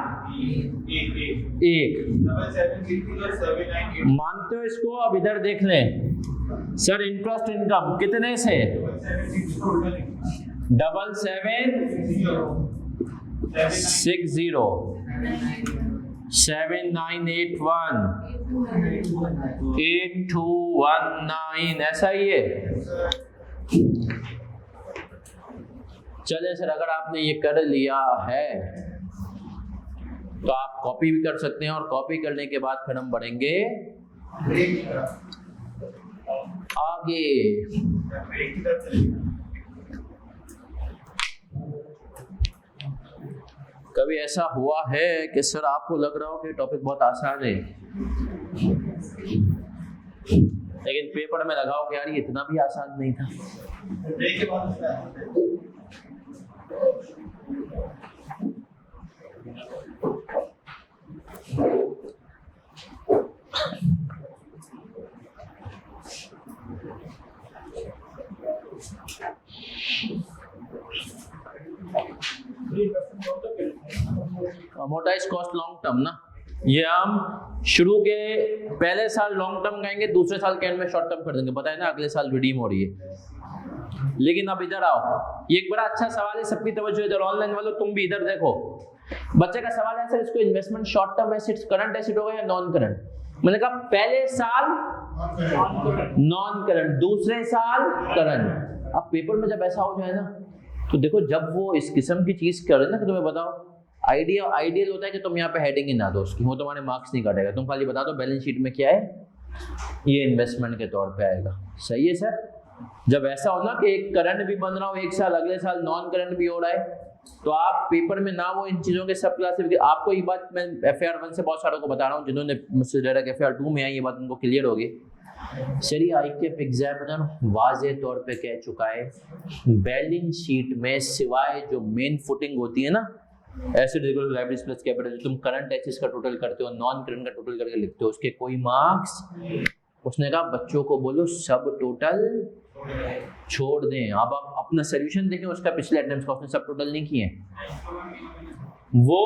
मानते हो इसको? अब इधर देख लें सर, इंटरेस्ट इनकम कितने से? 7760, 7981, 8219, ऐसा ही है। चले सर, अगर आपने ये कर लिया है तो आप कॉपी भी कर सकते हैं, और कॉपी करने के बाद फिर हम बढ़ेंगे। आप आगे। एक की तरफ चलेगा। कभी ऐसा हुआ है कि सर आपको लग रहा हो कि टॉपिक बहुत आसान है, लेकिन पेपर में लगाओ कि यार ये इतना भी आसान नहीं था? ब्रेक के बाद अमोर्टाइज कॉस्ट लॉन्ग टर्म ना, ये हम शुरू के पहले साल लॉन्ग टर्म कहेंगे, दूसरे साल के एंड में शॉर्ट टर्म कर देंगे, पता है ना अगले साल रिडीम हो रही है। लेकिन अब इधर आओ, ये एक बड़ा अच्छा सवाल है, सबकी तवज्जो इधर, ऑनलाइन वालों तुम भी इधर देखो। बच्चे का सवाल है सर इसको investment short term assets current asset होगा या नॉन करंट? मैंने कहा पहले साल नॉन करंट, दूसरे साल करंट। अब पेपर में जब ऐसा हो जाए ना, तो देखो जब वो इस किस्म की चीज करे ना, कि तुम्हें बताओ आइडियल होता है कि तुम यहाँ पे हेडिंग ही ना दो उसकी, वो तुम्हारे मार्क्स नहीं काटेगा, तुम खाली बता दो बैलेंस शीट में क्या है, ये इन्वेस्टमेंट के तौर पे आएगा। सही है सर? जब ऐसा हो ना कि एक करंट भी बन रहा हो एक साल, अगले साल नॉन करंट भी हो रहा है, तो आप पेपर में ना वो इन चीजों के सब क्लासिफिकेशन, आपको ये बात मैं FAR 1 से बहुत सारों को बता रहा हूँ, जिन्होंने मुझसे डायरेक्ट FAR 2 में आई, ये बात उनको क्लियर होगी। चलिए ICAP एग्जामिनर वाज़े तौर पे कह चुका है, बैलेंस शीट में सिवाय जो मेन फुटिंग होती है ना, asset equal liabilities plus capital, तुम करंट एसेट्स का टोटल करते हो, नॉन करंट का टोटल करके लिखते हो, उसके कोई मार्क्स। उसने कहा बच्चों को बोलो सब टोटल छोड़ दें। अब आप अपना सॉल्यूशन देखें उसका, पिछले अटेम्प्ट का उसने सब टोटल नहीं किए, वो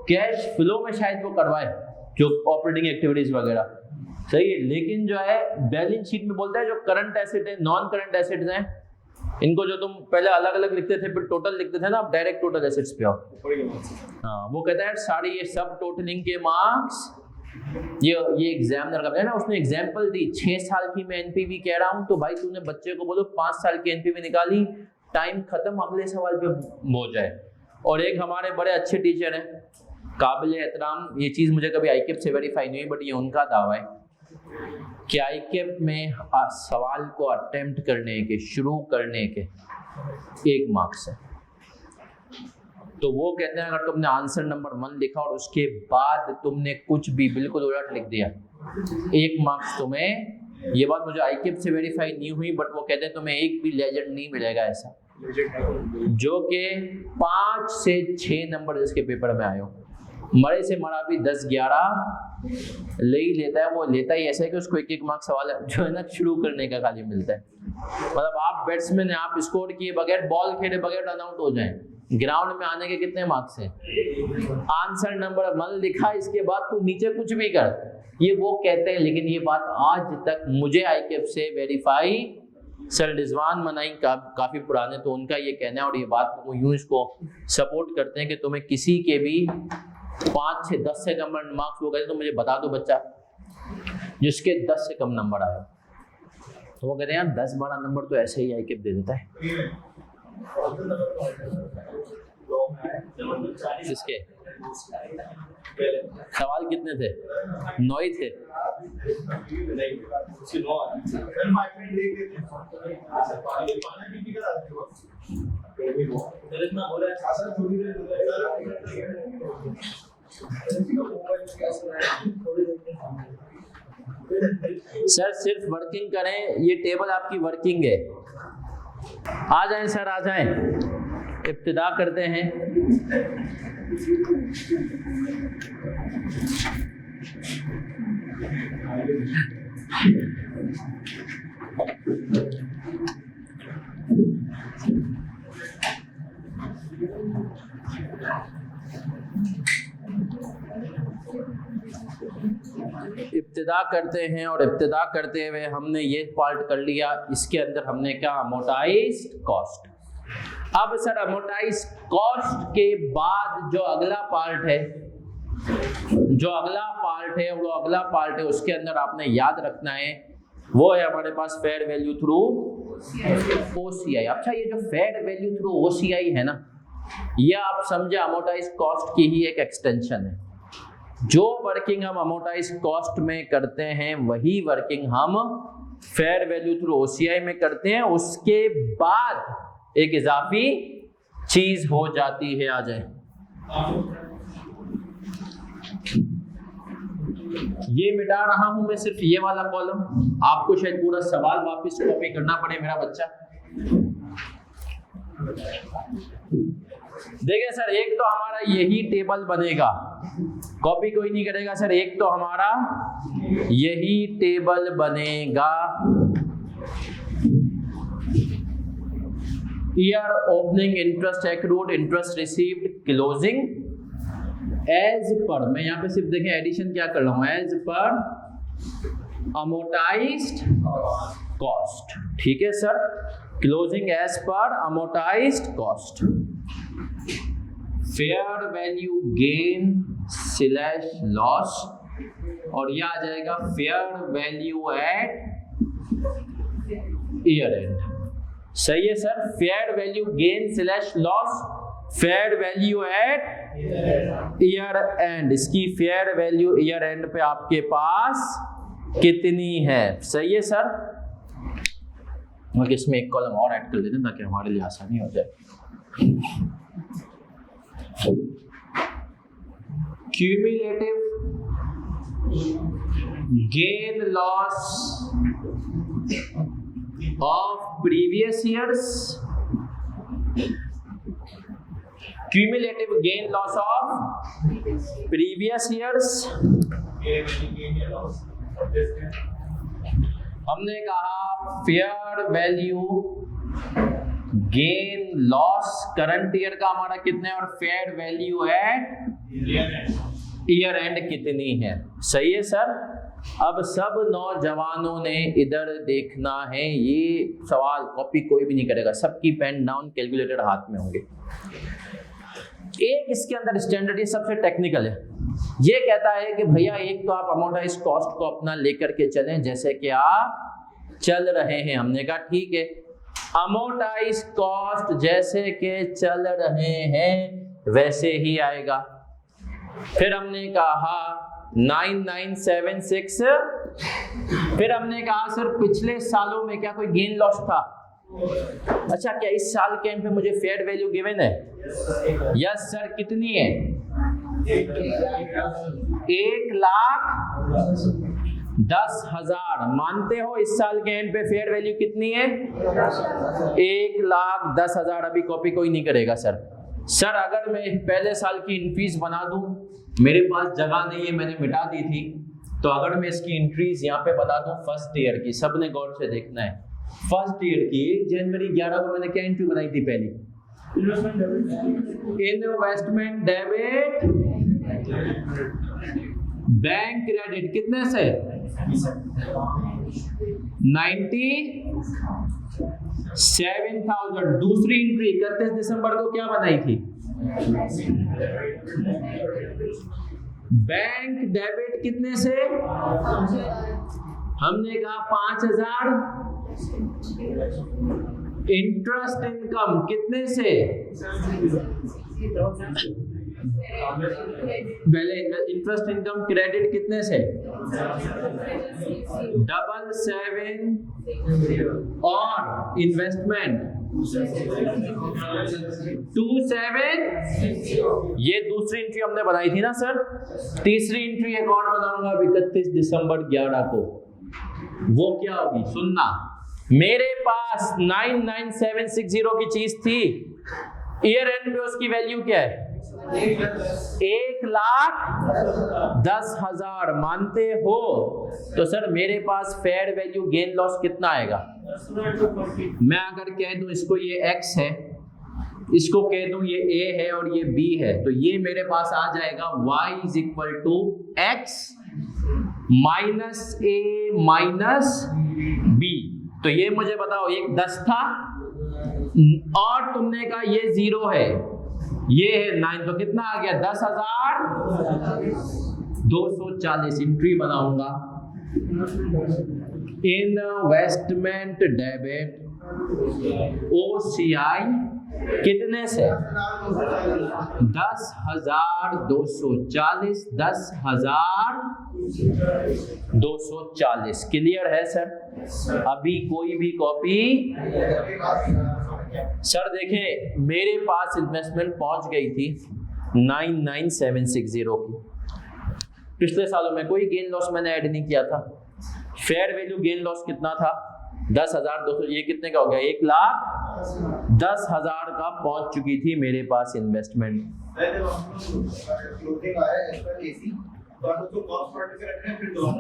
कैश फ्लो में शायद वो करवाए जो ऑपरेटिंग एक्टिविटीज वगैरह, सही है, लेकिन जो है बैलेंस शीट में बोलता है जो करंट एसेट है, नॉन करंट एसेट्स हैं, इनको जो तुम पहले अलग अलग लिखते थे फिर टोटल लिखते थे ना, आप डायरेक्ट टोटल एसेट्स पे आओ। हाँ, वो कहता है सारी ये सब टोटलिंग के मार्क्स, ये एग्जामिनर का है ना, उसने एग्जांपल दी 6 साल की मैं एनपीवी कह रहा हूं, तो भाई तूने बच्चे को बोलो 5 साल की एनपीवी निकाली, टाइम खत्म, अगले सवाल पे हो जाए। और एक हमारे बड़े अच्छे टीचर हैं, काबिल एहतराम, ये चीज मुझे कभी ICAP से वेरीफाई नहीं हुई, बट ये उनका दावा है कि ICAP में सवाल को अटेम्प्ट करने के, शुरू करने के 1 मार्क्स है। तो वो कहते हैं अगर तुमने आंसर नंबर 1 लिखा और उसके बाद तुमने कुछ भी बिल्कुल उलट लिख दिया, 1 मार्क्स तुम्हें। ये बात मुझे ICAP से वेरीफाई नहीं हुई, बट वो कहते हैं तुम्हें एक भी लेजेंड नहीं मिलेगा ऐसा, जो कि 5 से 6 नंबर जिसके पेपर में आए हो। मरे से मरा भी 10-11 ले ही लेता है, वो लेता ही ऐसा है कि उसको 1-1 मार्क्स सवाल जो है ना शुरू करने का खाली मिलता है। मतलब आप बैट्समैन हैं, आप स्कोर किए बगैर, बॉल खेले बगैर रन आउट हो जाएं, ग्राउंड में आने के कितने मार्क्स हैं? आंसर नंबर 1 लिखा, इसके बाद तू नीचे कुछ भी कर, ये वो कहते हैं। लेकिन ये बात आज तक मुझे ICAP से वेरीफाई, सर रिजवान मनाई काफी पुराने, तो उनका ये कहना है, और ये बात वो यूं इसको सपोर्ट करते हैं कि तुम्हें किसी के भी 5 से 10 से कम मार्क्स वो कहते तो मुझे बता दो बच्चा जिसके 10 से कम नंबर आया, तो वो कहते हैं यार 10-12 नंबर तो ऐसे ही ICAP दे देता है। किसके सवाल कितने थे? 9 ही थे। सर सिर्फ वर्किंग करें, ये टेबल आपकी वर्किंग है। आ जाएं सर, आ जाएं, इब्तिदा करते हैं। इब्तिदा करते हैं, और इब्तिदा करते हुए हमने ये पार्ट कर लिया, इसके अंदर हमने क्या, अमोर्टाइज्ड कॉस्ट। अब सर अमोर्टाइज्ड कॉस्ट के बाद जो अगला पार्ट है, वो अगला पार्ट है उसके अंदर आपने याद रखना है, वो है हमारे पास फेयर वैल्यू थ्रू OCI। अच्छा, ये जो फेयर वैल्यू थ्रू OCI है ना, ये आप समझे अमोर्टाइज्ड कॉस्ट की ही एक एक्सटेंशन है। जो वर्किंग हम अमोर्टाइज्ड कॉस्ट में करते हैं वही वर्किंग हम फेयर वैल्यू थ्रू ओसीआई में करते हैं, उसके बाद एक इजाफी चीज हो जाती है। आ जाए, ये मिटा रहा हूं मैं सिर्फ ये वाला कॉलम, आपको शायद पूरा सवाल वापस कॉपी करना पड़े मेरा बच्चा। देखिए सर, एक तो हमारा यही टेबल बनेगा, कॉपी कोई नहीं करेगा सर, एक तो हमारा यही टेबल बनेगा। Year opening, interest accrued, interest received, closing as per, मैं यहां पे सिर्फ देखें एडिशन क्या कर रहा हूं, एज पर अमोर्टाइज्ड कॉस्ट। ठीक है sir, closing as per amortised cost. Fair value gain slash loss, और यह आ जाएगा fair value at year end. सही है sir, fair value gain slash loss, fair value at year end. इसकी फेयर वैल्यू ईयर एंड पे आपके पास कितनी है? सही है सर, इसमें एक कॉलम और ऐड कर देते हैं ताकि हमारे लिए आसानी हो जाए। Cumulative gain loss of previous years, cumulative gain loss of previous years। हमने कहा fair value gain loss current year का हमारा कितना है, और fair value at year end कितनी है। सही है सर, अब सब नौजवानों ने इधर देखना है, ये सवाल कॉपी कोई भी नहीं करेगा, सबकी पेन डाउन कैलकुलेटर हाथ में होंगे। एक इसके अंदर स्टैंडर्ड, ये सबसे टेक्निकल है, ये कहता है कि भैया एक तो आप अमोर्टाइज कॉस्ट को अपना लेकर के चलें जैसे कि आप चल रहे हैं। हमने कहा ठीक है, अमोर्टाइज कॉस्ट जैसे कि चल रहे हैं वैसे ही आएगा। फिर हमने कहा 9976, फिर हमने कहा सर पिछले सालों में क्या कोई गेन लॉस था? अच्छा, क्या इस साल के एंड पे मुझे फेयर वैल्यू गिवन है? यस सर, कितनी है? 1,10,000। मानते हो इस साल के एंड पे फेयर वैल्यू कितनी है? 1,10,000। अभी कॉपी कोई नहीं करेगा सर। सर अगर मैं पहले साल की इंट्रीज बना दूं, मेरे पास जगह नहीं है, मैंने मिटा दी थी, तो अगर मैं इसकी इंट्रीज यहाँ पे बता दूं फर्स्ट ईयर की, सबने गौर से देखना है, फर्स्ट ईयर की 1 जनवरी 11 को मैंने क्या एंट्री बनाई थी? पहली इन्वेस्टमेंट डेबिट बैंक क्रेडिट, कितने से? 97,000। दूसरी एंट्री 31 दिसंबर को क्या बनाई थी? बैंक डेबिट कितने से? हमने कहा 5,000। इंटरेस्ट इनकम कितने से? पहले इंटरेस्ट इनकम क्रेडिट कितने से? 777। और इन्वेस्टमेंट 27। ये दूसरी एंट्री हमने बनाई थी ना सर। तीसरी एंट्री एक और बनाऊंगा 31 दिसंबर 11 को। वो क्या होगी? सुनना, मेरे पास 99760 की चीज थी, ईयर एंड पे उसकी वैल्यू क्या है? 1,10,000। मानते हो? तो सर मेरे पास फेयर वैल्यू गेन लॉस कितना आएगा? मैं अगर कह दूं इसको ये x है, इसको कह दूं ये a है और ये b है, तो ये मेरे पास आ जाएगा y is equal to x minus a minus b। तो ये मुझे बताओ, एक 10 था और तुमने कहा ये 0 है, ये है 9, तो कितना आ गया? 10,240। एंट्री बनाऊंगा इन्वेस्टमेंट डेबिट OCI कितने से? 10,240, 10,000 240। क्लियर है सर? अभी कोई भी कॉपी सर देखें, मेरे पास इन्वेस्टमेंट पहुंच गई थी 99760 की। पिछले सालों में कोई गेन लॉस मैंने ऐड नहीं किया था। फेयर वैल्यू गेन लॉस कितना था? 10,200। ये कितने का हो गया? 1,10,000 का पहुंच चुकी थी मेरे पास इन्वेस्टमेंट।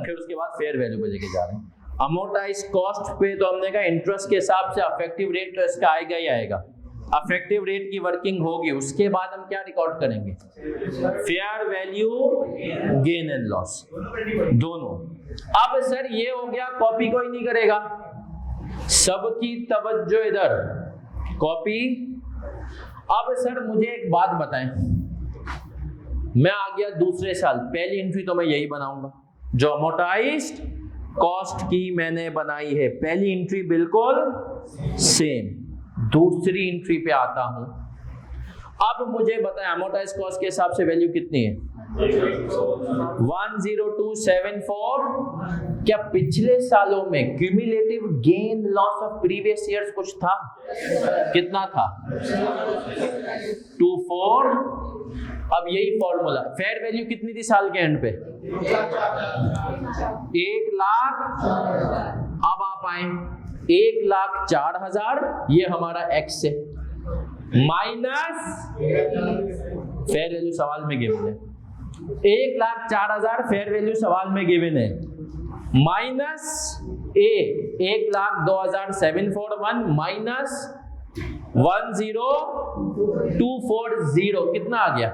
फिर उसके बाद फेयर वैल्यू पे लेके जा रहे हैं। अमोर्टाइज कॉस्ट पे तो हमने कहा इंटरेस्ट के हिसाब से अफेक्टिव रेट तो इसका आएगा ही आएगा। अफेक्टिव रेट की वर्किंग होगी, उसके बाद हम क्या रिकॉर्ड करेंगे? Fair value gain and loss दोनों। अब सर ये हो गया, कॉपी कोई नहीं करेगा, सबकी तवज्जो इधर, कॉपी। अब सर मुझे एक बात बताएं, मैं आ गया दूसरे साल, पहली एंट्री तो मैं यही बनाऊंगा जो अमोर्टाइज्ड कॉस्ट की मैंने बनाई है, पहली एंट्री बिल्कुल सेम। दूसरी एंट्री पे आता हूं, अब मुझे बताएं अमोर्टाइज्ड कॉस्ट के हिसाब से वैल्यू कितनी है? 10274। क्या पिछले सालों में cumulative gain loss of previous years कुछ था? कितना था? 24। अब यही फॉर्मूला, फेयर वैल्यू कितनी थी साल के एंड पे? 1 लाख। अब आप आए 1,04,000, ये हमारा एक्स है, माइनस फेयर वैल्यू सवाल में गिवन है 1,04,000 फेयर वैल्यू सवाल में गिवन है, माइनस 1,02,741 माइनस 10240 कितना आ गया?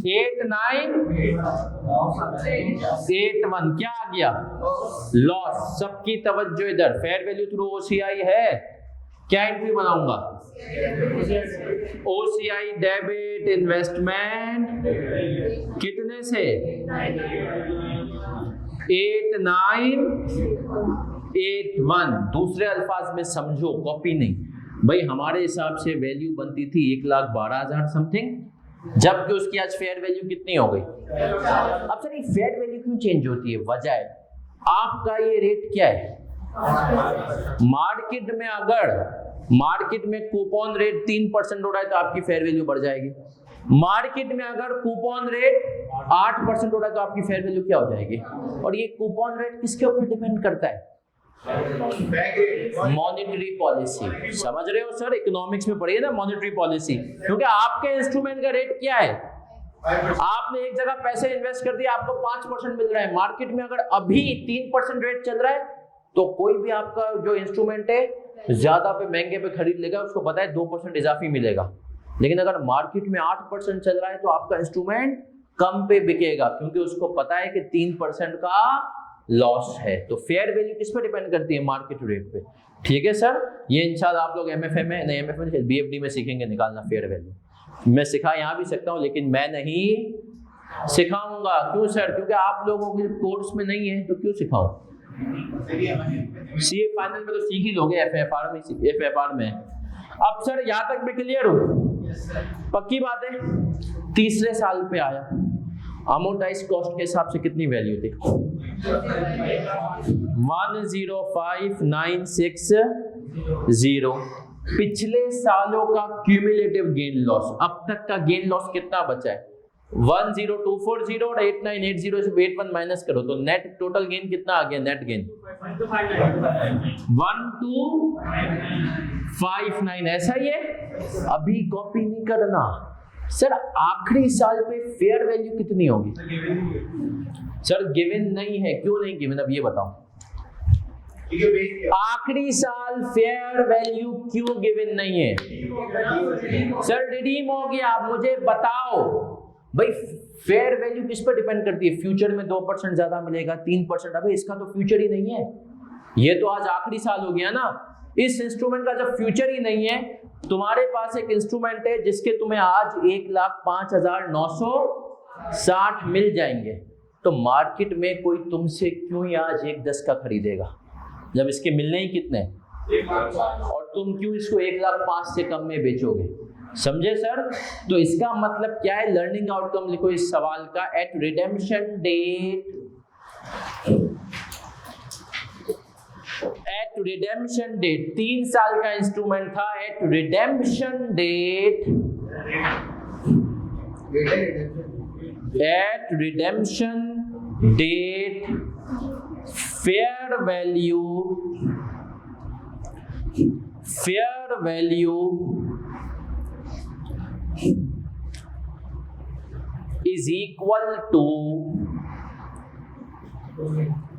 8981। क्या आ गया? लॉस। सबकी तवज्जो इधर, फेयर वैल्यू थ्रू ओसीआई है, क्या एंट्री बनाऊंगा? ओसीआई डेबिट इन्वेस्टमेंट कितने से? 8981। दूसरे अल्फाज में समझो, कॉपी नहीं भाई। हमारे हिसाब से वैल्यू बनती थी 1,12,000 समथिंग, जबकि उसकी आज फेयर वैल्यू कितनी हो गई? अब सर ये फेयर वैल्यू क्यों चेंज होती है? वजह है, आपका ये रेट क्या है? मार्केट में अगर मार्केट में कूपन रेट 3% हो रहा है तो आपकी फेयर वैल्यू बढ़ जाएगी। मार्केट में अगर कूपन रेट 8% हो रहा है तो आपकी फेयर वैल्यू क्या हो जाएगी? और ये कूपन रेट किसके ऊपर डिपेंड करता है? Monetary policy. समझ रहे हो सर? इकोनॉमिक्स में पढ़िए ना मॉनेटरी पॉलिसी, क्योंकि आपके इंस्ट्रूमेंट का रेट क्या है? आपने एक जगह पैसे इन्वेस्ट कर दिया, आपको 5% मिल रहा है, मार्केट में अगर अभी 3% रेट चल रहा है तो कोई भी आपका जो इंस्ट्रूमेंट है ज्यादा पे महंगे पे खरीद लेगा, उसको पता है 2% इजाफी मिलेगा। लेकिन अगर मार्केट में 8% चल रहा है तो आपका इंस्ट्रूमेंट कम पे बिकेगा, क्योंकि उसको पता है कि 3% का लॉस है। तो फेयर वैल्यू किस पे डिपेंड करती है? मार्केट रेट पे। ठीक है सर, ये इंशाल्लाह आप लोग एमएफए में, नहीं एमएफए में, बीएफडी में सीखेंगे निकालना फेयर वैल्यू। मैं सिखा यहाँ भी सकता हूँ, लेकिन मैं नहीं सिखाऊंगा। क्यों सर? क्योंकि आप लोगों के कोर्स में नहीं है, तो क्यों सिखाऊं? सीए फाइनल में तो सीख ही लोगे, एफएफआर में। अब सर यहाँ तक मैं क्लियर हूँ? पक्की बात है। तीसरे साल पे आया, अमोर्टाइज कॉस्ट के हिसाब से कितनी वैल्यू थी? 105,960। पिछले सालों का क्यूमुलेटिव गेन लॉस, अब तक का गेन लॉस कितना बचा है? 10240 और 8980 से 81 माइनस करो तो नेट टोटल गेन कितना आ गया? Net gain 1259। ऐसा ही है, अभी कॉपी नहीं करना। सर आखिरी साल पे फेयर वैल्यू कितनी होगी? सर गिवन नहीं है। क्यों नहीं गिवन? अब ये बताओ। आखिरी साल फेयर वैल्यू क्यों गिवन नहीं है? सर रिडीम हो गया। मुझे बताओ भाई, फेयर वैल्यू किस पर डिपेंड करती है? फ्यूचर में 2% ज्यादा मिलेगा, 3%। अबे इसका तो फ्यूचर ही नहीं है। ये तो आज आखिरी साल हो गया ना। इस इंस्ट्रूमेंट का जब फ्यूचर ही नहीं है, तुम्हारे पास एक इंस्ट्रूमेंट है जिसके तुम्हें आज 1,05,960 मिल जाएंगे, तो मार्केट में कोई तुमसे क्यों ही आज 1,10 का खरीदेगा जब इसके मिलने ही कितने? और तुम क्यों इसको 1,05,000 से कम में बेचोगे? समझे सर? तो इसका मतलब क्या है, लर्निंग आउटकम लिखो इस सवाल का, at redemption date, at redemption date 3 साल का इंस्ट्रूमेंट था, at redemption date, at redemption date fair value is equal to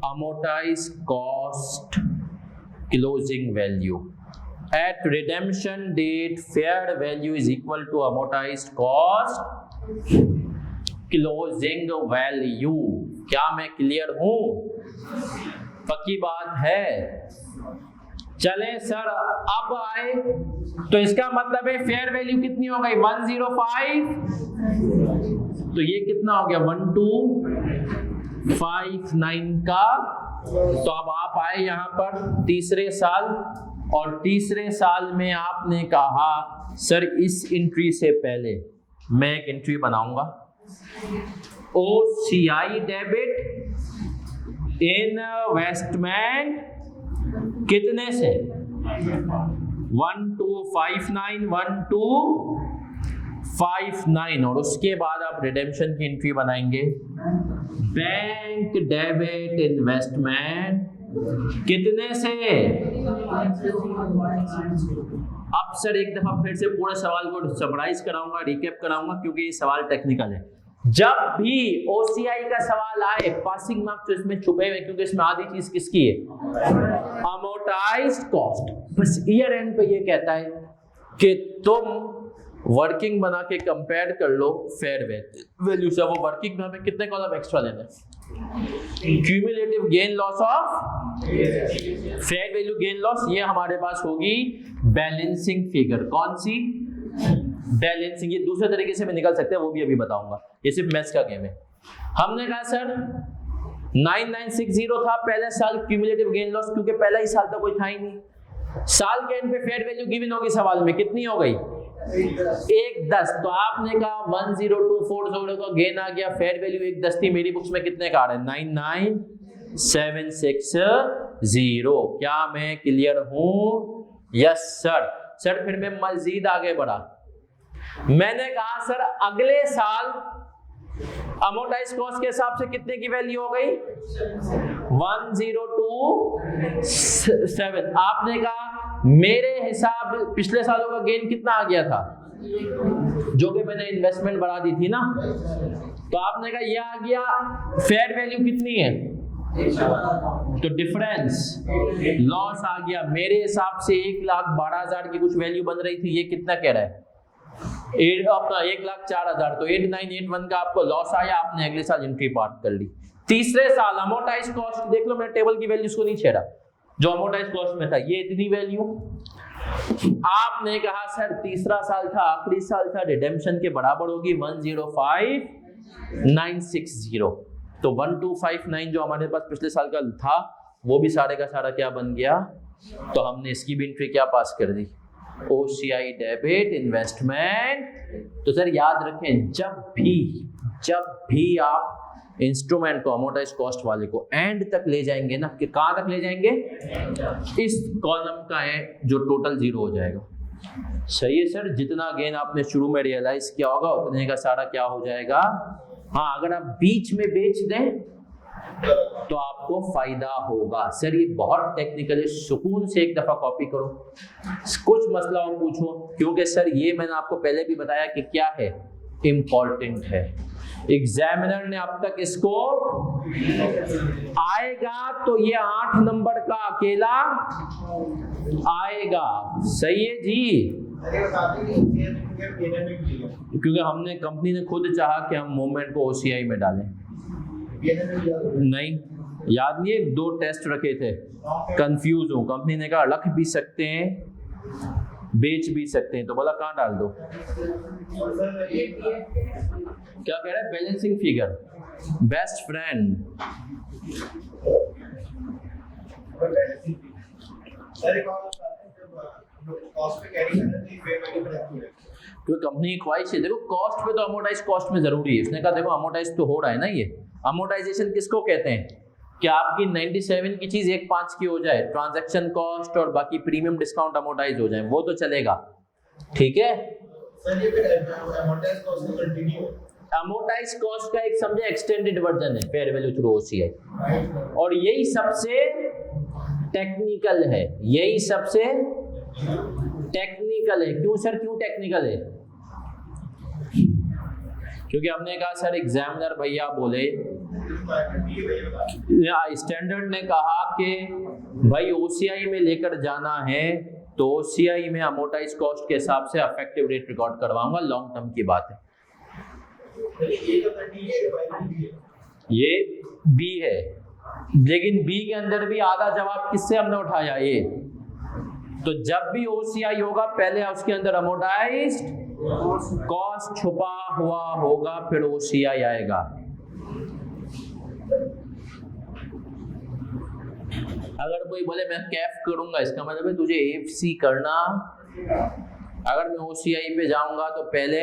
amortized cost closing value. At redemption date, fair value is equal to amortized cost closing value. क्या मैं क्लियर हूं? पक्की बात है? चले सर, अब आए तो इसका मतलब है फेयर वैल्यू कितनी हो गई 105, तो ये कितना हो गया 1259 का। तो अब आप आए यहां पर तीसरे साल, और तीसरे साल में आपने कहा सर इस एंट्री से पहले मैं एक एंट्री बनाऊंगा, OCI डेबिट इन्वेस्टमेंट कितने से 1259 और उसके बाद आप रिडेम्पशन की एंट्री बनाएंगे बैंक डेबिट इन्वेस्टमेंट कितने से। अब सर एक दफा फिर से पूरे सवाल को समराइज कराऊंगा, रिकैप कराऊंगा, क्योंकि ये सवाल टेक्निकल है। जब भी OCI का सवाल आए, पासिंग मार्क्स तो इसमें छुपे हुए, क्योंकि इसमें आधी चीज किसकी है, अमोर्टाइज्ड कॉस्ट। बस ईयर एंड पे ये कहता है कि तुम वर्किंग बना के कंपेयर कर लो फेयर वैल्यू से। वो वर्किंग में हमें कितने कॉलम एक्स्ट्रा देने हैं, cumulative gain loss of fair value gain loss, ये हमारे पास होगी बैलेंसिंग फिगर। कौन सी? बैलेंसिंग। ये दूसरे तरीके से भी निकल सकते हैं, वो भी अभी बताऊंगा, ये सिर्फ मैथ्स का गेम है। हमने कहा सर 9960 था पहले साल क्यूमुलेटिव गेन लॉस, क्योंकि पहला ही साल तो कोई था ही नहीं। साल के एंड पे फेयर वैल्यू गिवन होगी सवाल में, कितनी हो गई 110। तो आपने कहा 10240 का गेन आ गया, फेयर वैल्यू 110 थी, मेरी बुक्स में कितने का आ रहा है 99760। क्या मैं क्लियर हूं? Yes sir. सर फिर मैं मजीद आगे बढ़ा, मैंने कहा सर अगले साल अमोर्टाइज्ड कॉस्ट के हिसाब से कितने की वैल्यू हो गई 1027। आपने कहा मेरे हिसाब पिछले सालों का गेन कितना आ गया था, जो कि मैंने इन्वेस्टमेंट बढ़ा दी थी ना, तो आपने कहा ये आ गया। फेयर वैल्यू कितनी है, तो डिफरेंस लॉस आ गया। मेरे हिसाब से 1,12,000 की कुछ वैल्यू बन रही थी, ये कितना कह रहा है अपना 1,04,000, तो 8981 का आपको लॉस आया, आपने अगले साल एंट्री पार्ट कर ली। तीसरे साल अमोर्टाइज्ड कॉस्ट देख लो, मैंने टेबल की वैल्यूज को नहीं छेड़ा, जो अमोर्टाइज्ड कॉस्ट में था ये इतनी वैल्यू। आपने कहा सर तीसरा साल था, आखिरी साल था, रिडेम्पशन के बराबर होगी 105960। तो 1259 जो हमारे पास पिछले साल का था, वो भी सारे का सारा क्या बन गया, तो हमने इसकी भी एंट्री क्या पास कर दी, OCI डेबिट इन्वेस्टमेंट। तो सर याद रखें, जब भी आप इंस्ट्रूमेंट को अमोर्टाइज्ड कॉस्ट वाले को एंड तक ले जाएंगे ना, कि कहां तक ले जाएंगे, इस कॉलम का है जो टोटल 0 हो जाएगा। सही है सर, जितना गेन आपने शुरू में रियलाइज किया होगा उतने का सारा क्या हो जाएगा। हाँ, अगर आप बीच में बेच दें तो आपको फायदा होगा। सर ये बहुत टेक्निकल है, सुकून से एक दफा कॉपी करो, कुछ मसला हो पूछो, क्योंकि सर ये मैंने आपको पहले भी बताया कि क्या है, इम्पोर्टेंट है। एग्जामिनर ने अब तक इसको आएगा तो ये 8 नंबर का अकेला आएगा। सही है जी, क्योंकि हमने कंपनी ने खुद चाहा कि हम मूवमेंट को OCI में डालें। नहीं याद नहीं है, 2 टेस्ट रखे थे, कंफ्यूज हूं। कंपनी ने कहा रख भी सकते हैं, बेच भी सकते हैं, तो बोला कहां डाल दो। क्या कह रहा है, बैलेंसिंग फिगर, बेस्ट फ्रेंड। क्योंकि कंपनी की ख्वाहिश है, देखो कॉस्ट पे तो अमोर्टाइज कॉस्ट में जरूरी है, उसने कहा देखो अमोर्टाइज तो हो रहा है ना। ये अमोर्टाइजेशन किसको कहते हैं कि आपकी 97 की चीज 1.5 की हो जाए, ट्रांजैक्शन कॉस्ट और बाकी प्रीमियम डिस्काउंट अमोर्टाइज हो जाए, वो तो चलेगा, ठीक है। सर ये फिर amortized cost को continue अमोर्टाइज कॉस्ट का एक समझे एक्सटेंडेड वर्जन है फेयर वैल्यू थ्रू ओसीआई, और यही सबसे टेक्निकल है, यही सबसे टेक्निकल है। क्यों सर, क्यों टेक्निकल है? क्योंकि हमने कहा सर एग्जामिनर भैया बोले, स्टैंडर्ड ने कहा कि भाई ओसीआई में लेकर जाना है तो ओसीआई में अमोर्टाइज कॉस्ट के हिसाब से अफेक्टिव रेट रिकॉर्ड करवाऊंगा, लॉन्ग टर्म की बात है। ये बी है, लेकिन बी के अंदर भी आधा जवाब किससे हमने उठाया, ए। तो जब भी ओसीआई होगा पहले उसके अंदर अमोर्टाइज्ड कॉस्ट छुपा हुआ होगा, फिर ओसीआई आएगा। अगर कोई बोले मैं कैफ करूंगा, इसका मतलब है तुझे एफसी करना। अगर मैं ओसीआई पे जाऊंगा तो पहले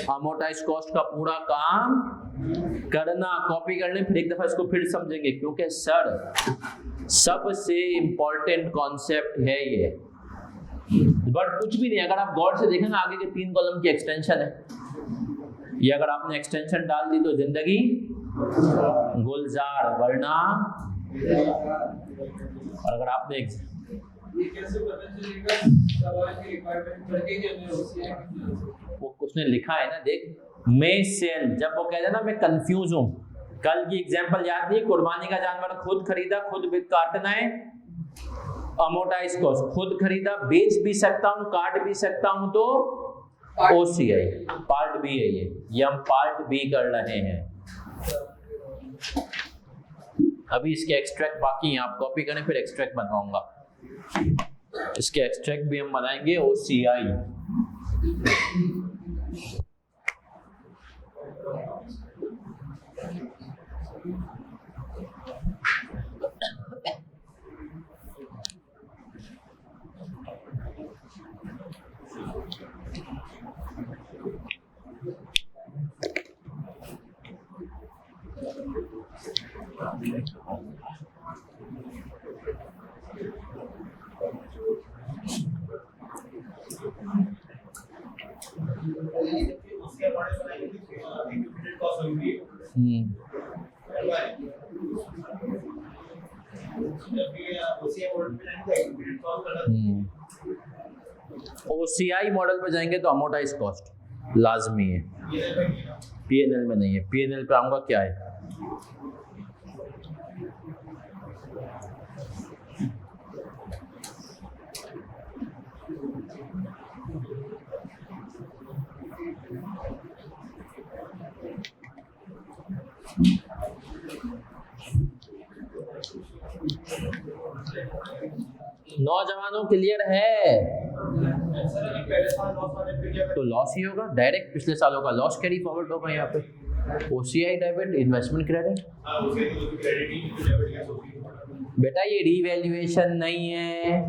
अमोर्टाइज कॉस्ट का पूरा काम करना, कॉपी करने, फिर एक दफा इसको फिर समझेंगे, क्योंकि सर सबसे इंपॉर्टेंट कॉन्सेप्ट है ये। बट कुछ भी नहीं, अगर आप गौर से देखें ना, आगे के 3 कॉलम की एक्सटेंशन है, ये अगर आपने एक्सटेंशन डाल दी तो जिंदगी गुलजार, वरना और अगर आपने ये कैसे पता चलेगा सवाल की रिक्वायरमेंट करके कि हमें ओसीआई वो उसने लिखा है ना, देख मैं सेल, जब वो कहते हैं ना मैं कंफ्यूज हूं, कल की एग्जांपल याद नहीं, कुर्बानी का जानवर खुद खरीदा, खुद काटना है, अमोर्टाइज कॉस्ट, खुद खरीदा, बेच भी सकता हूं, काट भी सकता हूं, तो ओसीआई पार्ट बी है ये हम पार्ट बी कर रहे हैं। अभी इसके एक्सट्रैक्ट बाकी हैं, आप कॉपी करें फिर एक्सट्रैक्ट बनवाऊंगा। इसके एक्सट्रैक्ट भी हम बनाएंगे ओसीआई। ओसीआई मॉडल पे जाएंगे तो अमोर्टाइज कॉस्ट लाजमी है, पीएनएल में नहीं है। पीएनएल पे आऊंगा क्या है, नौजवानों क्लियर है? तो लॉस ही होगा, डायरेक्ट पिछले सालों का लॉस कैरी फॉरवर्ड होगा यहाँ पे। ओसीआई डेबिट, इन्वेस्टमेंट क्रेडिट, बेटा ये रीवैल्यूएशन नहीं है,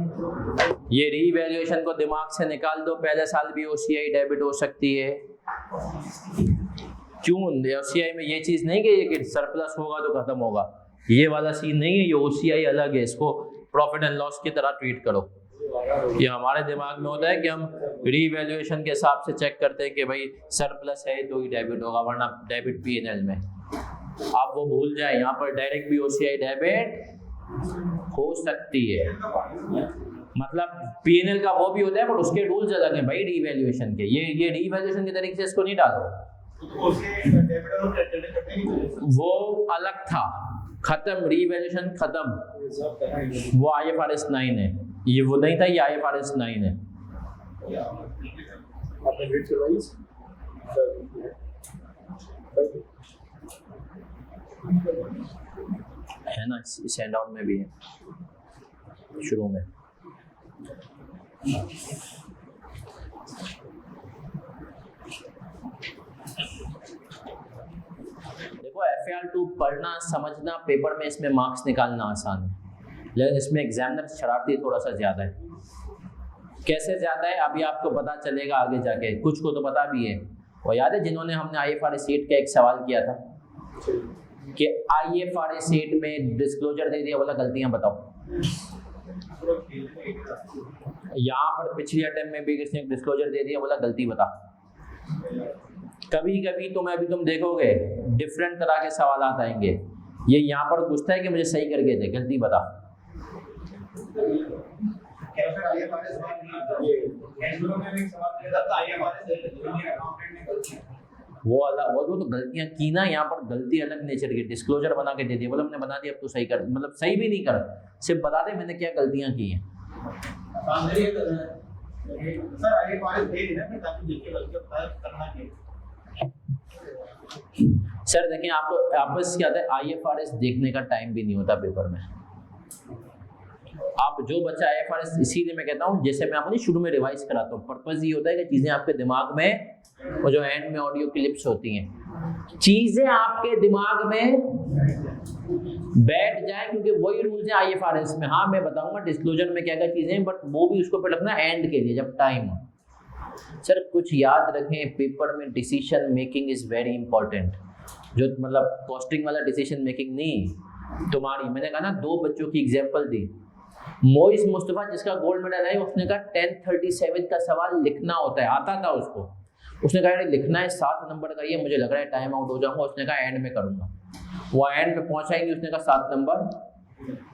ये रीवैल्यूएशन को दिमाग से निकाल दो, पहले साल भी ओसीआई डेबिट हो सकती है। क्यों ओसीआई में ये चीज नहीं कि सरप्लस होगा तो खत्म होगा, ये वाला सीन नहीं है, ये ओसीआई अलग है, इसको प्रॉफिट एंड लॉस की तरह ट्रीट करो। ये हमारे दिमाग में होता है कि हम रीवैल्यूएशन के हिसाब से चेक करते हैं कि भाई सरप्लस है तो ही डेबिट होगा, वरना डेबिट पीएनएल में। आप वो भूल जाए, यहाँ पर डायरेक्ट भी ओसीआई डेबिट हो सकती है, मतलब पीएनएल का वो भी होता है, पर उसके रूल्स अलग हैं भाई रीवैल्यूएशन के। ये रीवैल्यूएशन के तरीके से इसको नहीं डालो, वो अलग था, खत्म, रीवैल्यूएशन खत्म, वो आईएफआरएस 9 है, ये वो नहीं था, ये आईएफआरएस 9 है। है ना, इस हैंड आउट में भी है शुरू में। देखो FAR2 पढ़ना समझना पेपर में, इसमें मार्क्स निकालना आसान है, लेकिन इसमें एग्जामिनर शरारती थोड़ा सा ज्यादा है। कैसे ज्यादा है अभी आपको पता चलेगा आगे जाके, कुछ को तो पता भी है। और याद है जिन्होंने हमने IFRS 8 का एक सवाल किया था कि IFRS 8 में डिस्क्लोजर दे दिया, बोला गलतियां बताओ। यहाँ पर पिछली अटेम्प्ट में भी किसने डिस्क्लोजर दे दिया, बोला गलती बता। कभी कभी तुम देखोगे डिफरेंट तरह के सवाल आएंगे। ये यहाँ पर पूछता है कि मुझे सही करके दे, गलती बता। वो तो गलतियां की ना, यहाँ पर गलती अलग नेचर की, डिस्क्लोजर बना के दे दिया, बोला हमने बना दिया अब तो सही कर, मतलब सही भी नहीं कर, सिर्फ बता दे मैंने क्या गलतियां की हैं। सर देखिए आपको आपस क्या होता है, IFRS देखने का टाइम भी नहीं होता पेपर में। आप जो बच्चा IFRS, इसीलिए मैं कहता हूँ जैसे मैं आपको शुरू में रिवाइज कराता हूँ, पर्पस ये होता है कि चीजें आपके दिमाग में, वो जो एंड में ऑडियो क्लिप्स होती हैं, चीजें आपके दिमाग में बैठ जाए, क्योंकि वही रूल्स हैं IFRS में। हाँ मैं बताऊंगा डिस्क्लोजर में क्या क्या चीजें हैं, बट वो भी उसको पे रखना एंड के लिए जब टाइम हो। सर कुछ याद रखें, पेपर में decision making is very important. जो मतलब कॉस्टिंग वाला डिसीजन मेकिंग नहीं, तुम्हारी, मैंने कहा ना 2 बच्चों की एग्जांपल दी। मोइस मुस्तफा जिसका गोल्ड मेडल है, उसने कहा 1037 का सवाल लिखना होता है, आता था उसको। उसने कहा लिखना है 7 नंबर का, ये मुझे लग रहा है टाइम आउट हो जाऊंगा। उसने कहा एंड में करूंगा। वो एंड में पहुंचाएंगे, उसने कहा 7 नंबर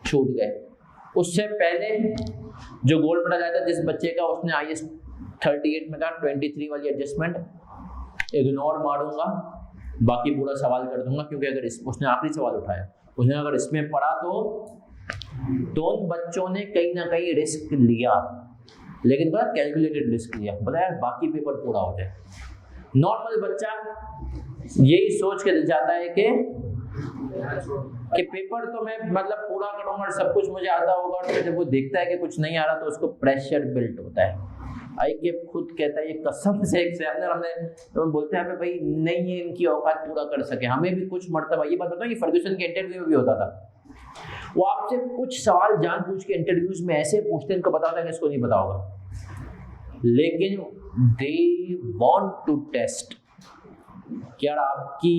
छूट गए। उससे पहले जो गोल्ड मेडल आया था जिस बच्चे का, उसने IS 38 में कहा 23 वाली एडजस्टमेंट इग्नोर मारूंगा, बाकी पूरा सवाल कर दूंगा, क्योंकि अगर उसने आखिरी सवाल उठाया, उसने अगर इसमें पढ़ा तो उन बच्चों ने कहीं ना कहीं रिस्क लिया, लेकिन बोला कैलकुलेटेड रिस्क लिया, बोला यार बाकी पेपर पूरा हो जाए। नॉर्मल बच्चा यही सोच के जाता है कि पेपर तो मैं मतलब पूरा करूंगा और सब कुछ मुझे आता होगा, और जब वो देखता है कि कुछ नहीं आ रहा तो उसको प्रेशर बिल्ट होता है। IK खुद कहता है, ये कसम से एग्जामिनर हमने बोलते हैं भाई नहीं है इनकी औकात पूरा कर सके। हमें भी कुछ मरतबा ये बात बताओ, ये फर्ग्यूसन के इंटरव्यू में भी होता था, वो आपसे कुछ सवाल जानबूझ के इंटरव्यूज में ऐसे पूछते हैं, इनको पता होता है कि इसको नहीं पता होगा, लेकिन दे वांट टू टेस्ट क्या आपकी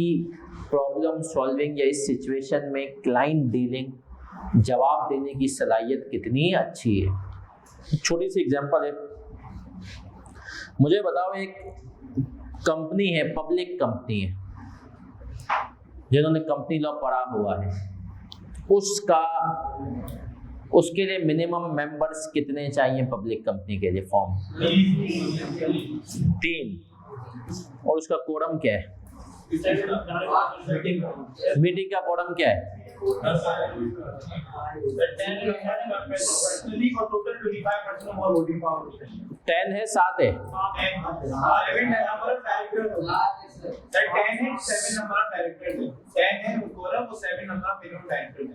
प्रॉब्लम सॉल्विंग या इस सिचुएशन में क्लाइंट डीलिंग जवाब देने की सलाहियत कितनी अच्छी है। छोटी सी एग्जांपल है, मुझे बताओ एक कंपनी है, पब्लिक कंपनी है, जिन्होंने कंपनी लॉ पढ़ा हुआ है, उसके लिए मिनिमम मेंबर्स कितने चाहिए पब्लिक कंपनी के लिए? फॉर्म 3। और उसका कोरम क्या है? मीटिंग का कोरम क्या है? 10 है, 7 है?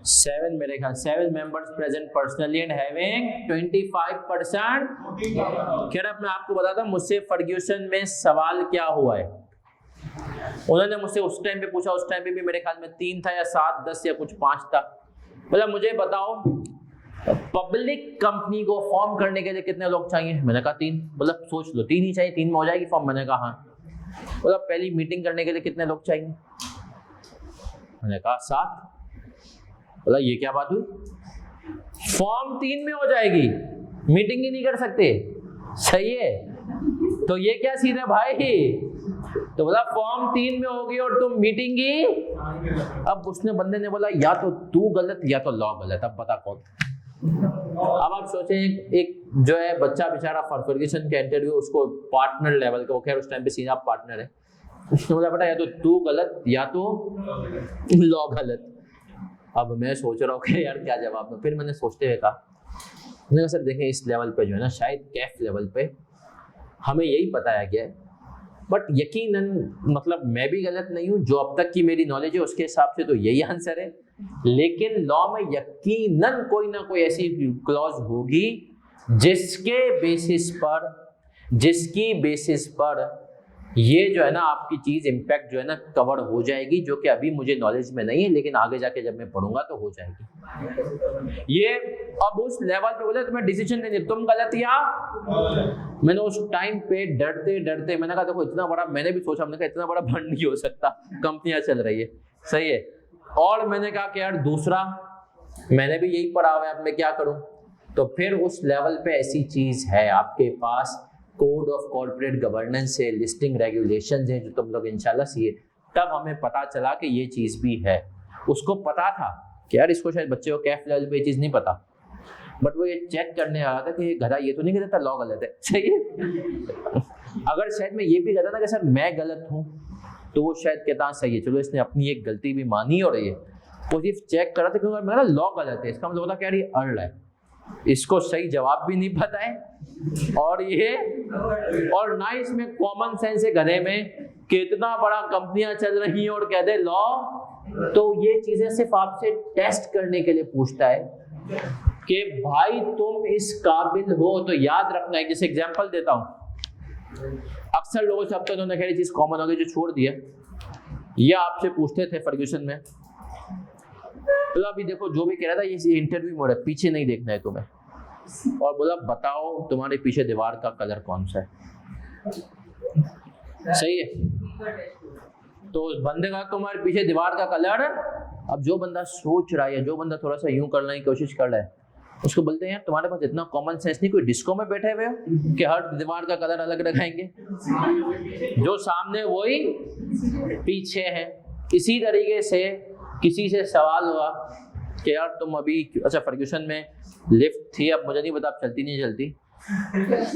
7 मेरे ख्याल 7 members present personally and having 25%। खैर अब मैं आपको बताता हूँ मुझसे फर्ग्यूसन में सवाल क्या हुआ है। उन्होंने मुझसे उस टाइम पे पूछा, उस टाइम पे भी मेरे ख्याल में 3 था या 7, 10 या कुछ 5 था। बोला मुझे बताओ पब्लिक कंपनी को फॉर्म करने के लिए कितने लोग चाहिए? मैंने कहा 3। बोला सोच लो 3 ही चाहिए, 3 में हो जाएगी फॉर्म? मैंने कहा हाँ। बोला पहली मीटिंग करने के लिए कितने लोग चाहिए? मैंने कहा 7। बोला ये क्या बात हुई, फॉर्म 3 में हो जाएगी, मीटिंग ही नहीं कर सकते? सही है, तो ये क्या सीन है भाई? तो बोला फॉर्म 3 में होगी और तुम मीटिंग ही। अब उसने बंदे ने बोला या तो तू गलत या तो लॉ गलत, अब बता कौन। अब आप सोचें एक जो है बच्चा बेचारा फर्ग्यूसन के इंटरव्यू, उसको पार्टनर लेवल का, खैर उस टाइम पे सीधा पार्टनर है, उसने बोला बेटा या तो तू गलत या तो लॉ गलत। अब मैं सोच रहा हूँ कि यार क्या जवाब दूं। फिर मैंने सोचते हुए कहा, मैंने कहा सर देखें इस लेवल पे जो है ना, शायद कैफ लेवल पे हमें यही बताया गया है, बट यकीनन मतलब मैं भी गलत नहीं हूँ, जो अब तक की मेरी नॉलेज है उसके हिसाब से तो यही आंसर है, लेकिन लॉ में यकीनन कोई ना कोई ऐसी क्लॉज होगी जिसकी बेसिस पर ये जो है ना आपकी चीज इम्पैक्ट जो है ना कवर हो जाएगी, जो कि अभी मुझे नॉलेज में नहीं है, लेकिन आगे जाके जब मैं पढ़ूंगा तो हो जाएगी। ये अब उस लेवल पे बोले तुम्हें डिसीजन नहीं, तुम गलत या मैंने उस टाइम पे डरते डरते मैंने कहा देखो इतना बड़ा, मैंने भी सोचा, मैंने कहा इतना बड़ा फंड नहीं हो सकता, कंपनियां चल रही है, सही है। और मैंने कहा कि यार दूसरा मैंने भी यही पढ़ा हुआ है, अब मैं क्या करूं। तो फिर उस लेवल पे ऐसी चीज है आपके पास, कोड ऑफ कॉर्पोरेट गवर्नेंस है, लिस्टिंग रेगुलेशंस हैं जो तुम लोग इंशाल्लाह सीए। तब हमें पता चला कि ये चीज भी है। उसको पता था कि यार इसको शायद बच्चे को कैफ लेवल पे ये चीज नहीं पता, बट वो ये चेक करने आ रहा था कि ये गधा ये तो नहीं कहता लॉ गलत है, सही है। अगर शायद मैं ये भी कहता ना कि सर मैं गलत हूँ, तो वो शायद कहता सही है, चलो इसने अपनी एक गलती भी मानी और ये पॉजिटिव चेक करा था, क्योंकि मेरा लॉ गलत है, इसका मतलब होता क्या ये अर्ल है, इसको सही जवाब भी नहीं पता है और ये और ना इसमें कॉमन सेंस है गधे में, कितना बड़ा कंपनियां चल रही हैं और कहते लॉ। तो ये चीजें सिर्फ आपसे टेस्ट करने के लिए पूछता है कि भाई तुम इस काबिल हो। तो याद रखना है, जैसे एग्जांपल देता हूं, अक्सर लोगों से अब तक उन्होंने कही चीज कॉमन हो गई जो छोड़ दिया, ये आपसे पूछते थे फर्ग्यूसन में, तो अभी देखो जो भी कह रहा था ये इंटरव्यू में, पीछे नहीं देखना है तुम्हें, और बोला बताओ तुम्हारे पीछे दीवार का कलर कौन सा है, सही है। तो उस बंदे का तुम्हारे पीछे दीवार का कलर, अब जो बंदा सोच रहा है या जो बंदा थोड़ा सा यूं करने की कोशिश कर रहा है उसको बोलते हैं तुम्हारे पास इतना कॉमन सेंस नहीं, कोई डिस्को में बैठे हुए हो कि हर दीवार का कलर अलग लगाएंगे, जो सामने वही पीछे है। इसी तरीके से किसी से सवाल हुआ कि यार तुम अभी, अच्छा फर्ग्यूसन में लिफ्ट थी, अब मुझे नहीं पता अब चलती नहीं चलती,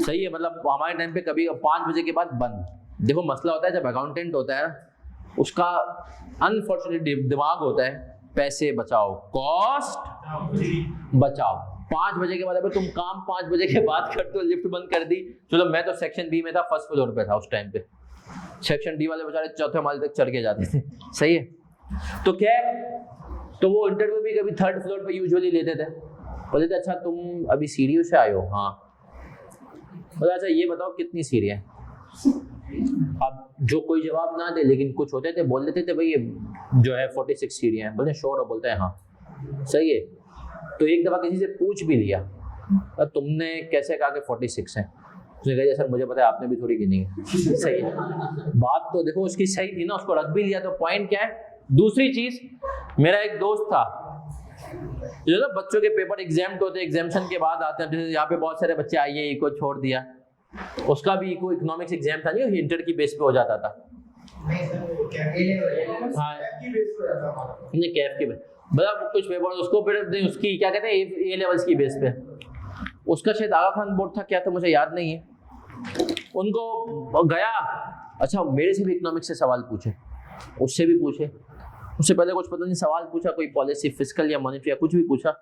सही है, मतलब हमारे टाइम पे कभी 5 बजे के बाद बंद। देखो मसला होता है जब अकाउंटेंट होता है उसका अनफॉर्चुनेटली दिमाग होता है पैसे बचाओ, कॉस्ट बचाओ। 5 बजे के बाद अगर तुम काम 5 बजे के बाद करते हो, लिफ्ट बंद कर दी, चलो मैं तो सेक्शन बी में था, फर्स्ट फ्लोर पे था उस टाइम पे, सेक्शन डी वाले बेचारे चौथे माले तक चढ़ के जाते थे, सही है। तो क्या है, तो वो इंटरव्यू भी कभी 3rd फ्लोर पे यूजुअली लेते थे, बोलते थे अच्छा तुम अभी सीढ़ियों से आए हो, हाँ, बोला अच्छा ये बताओ कितनी सीढ़ियाँ हैं। अब जो कोई जवाब ना दे, लेकिन कुछ होते थे बोल देते थे भाई ये जो है 46 सीढ़ियाँ हैं, बोलते श्योर हो, बोलते हैं हाँ, सही है। तो एक दफा किसी से पूछ भी लिया तो तुमने कैसे कहा कि 46 है, उसने कहा सर मुझे पता है आपने भी थोड़ी गिनी है, सही है। बात तो देखो उसकी सही थी ना, उसको रख भी लिया, तो पॉइंट क्या है। दूसरी चीज, मेरा एक दोस्त था जो ना बच्चों के पेपर एग्जाम्ड होते, एग्जामिशन के बाद आते हैं, जैसे यहाँ पे बहुत सारे बच्चे आइए को छोड़ दिया, उसका भी इको इकोनॉमिक्स एग्जाम था, नहीं इंटर की बेस पे हो जाता था, हाँ नहीं कैफ की मतलब कुछ पेपर उसको फिर उसकी क्या कहते हैं ए लेवल्स की बेस पे, उसका शायद आगा खान बोर्ड था क्या, तो मुझे याद नहीं है। उनको गया, अच्छा मेरे से भी इकोनॉमिक्स से सवाल पूछे, उससे भी पूछे, उससे पहले कुछ पता नहीं सवाल पूछा, कोई पॉलिसी फिस्कल या मॉनेटरी या कुछ भी पूछा,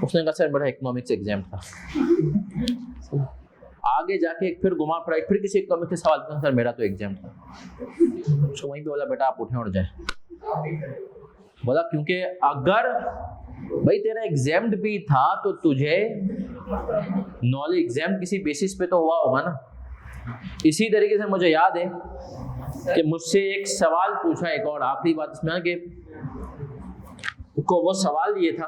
उसने कहा सर मेरा इकोनॉमिक्स एग्जाम था। आगे जाके फिर घुमा फिरा फिर किसी इकोनॉमिक्स से सवाल पूछा, सर मेरा तो एग्जाम था। उसको वहीं पे बोला बेटा आप उठे और जाए, बोला क्योंकि अगर भाई तेरा एग्जाम्ड भी था तो तुझे नॉलेज एग्जाम किसी बेसिस पे तो हुआ होगा ना। इसी तरीके से मुझे याद है कि मुझसे एक सवाल पूछा, एक और आखिरी बात इसमें कि वो सवाल ये था,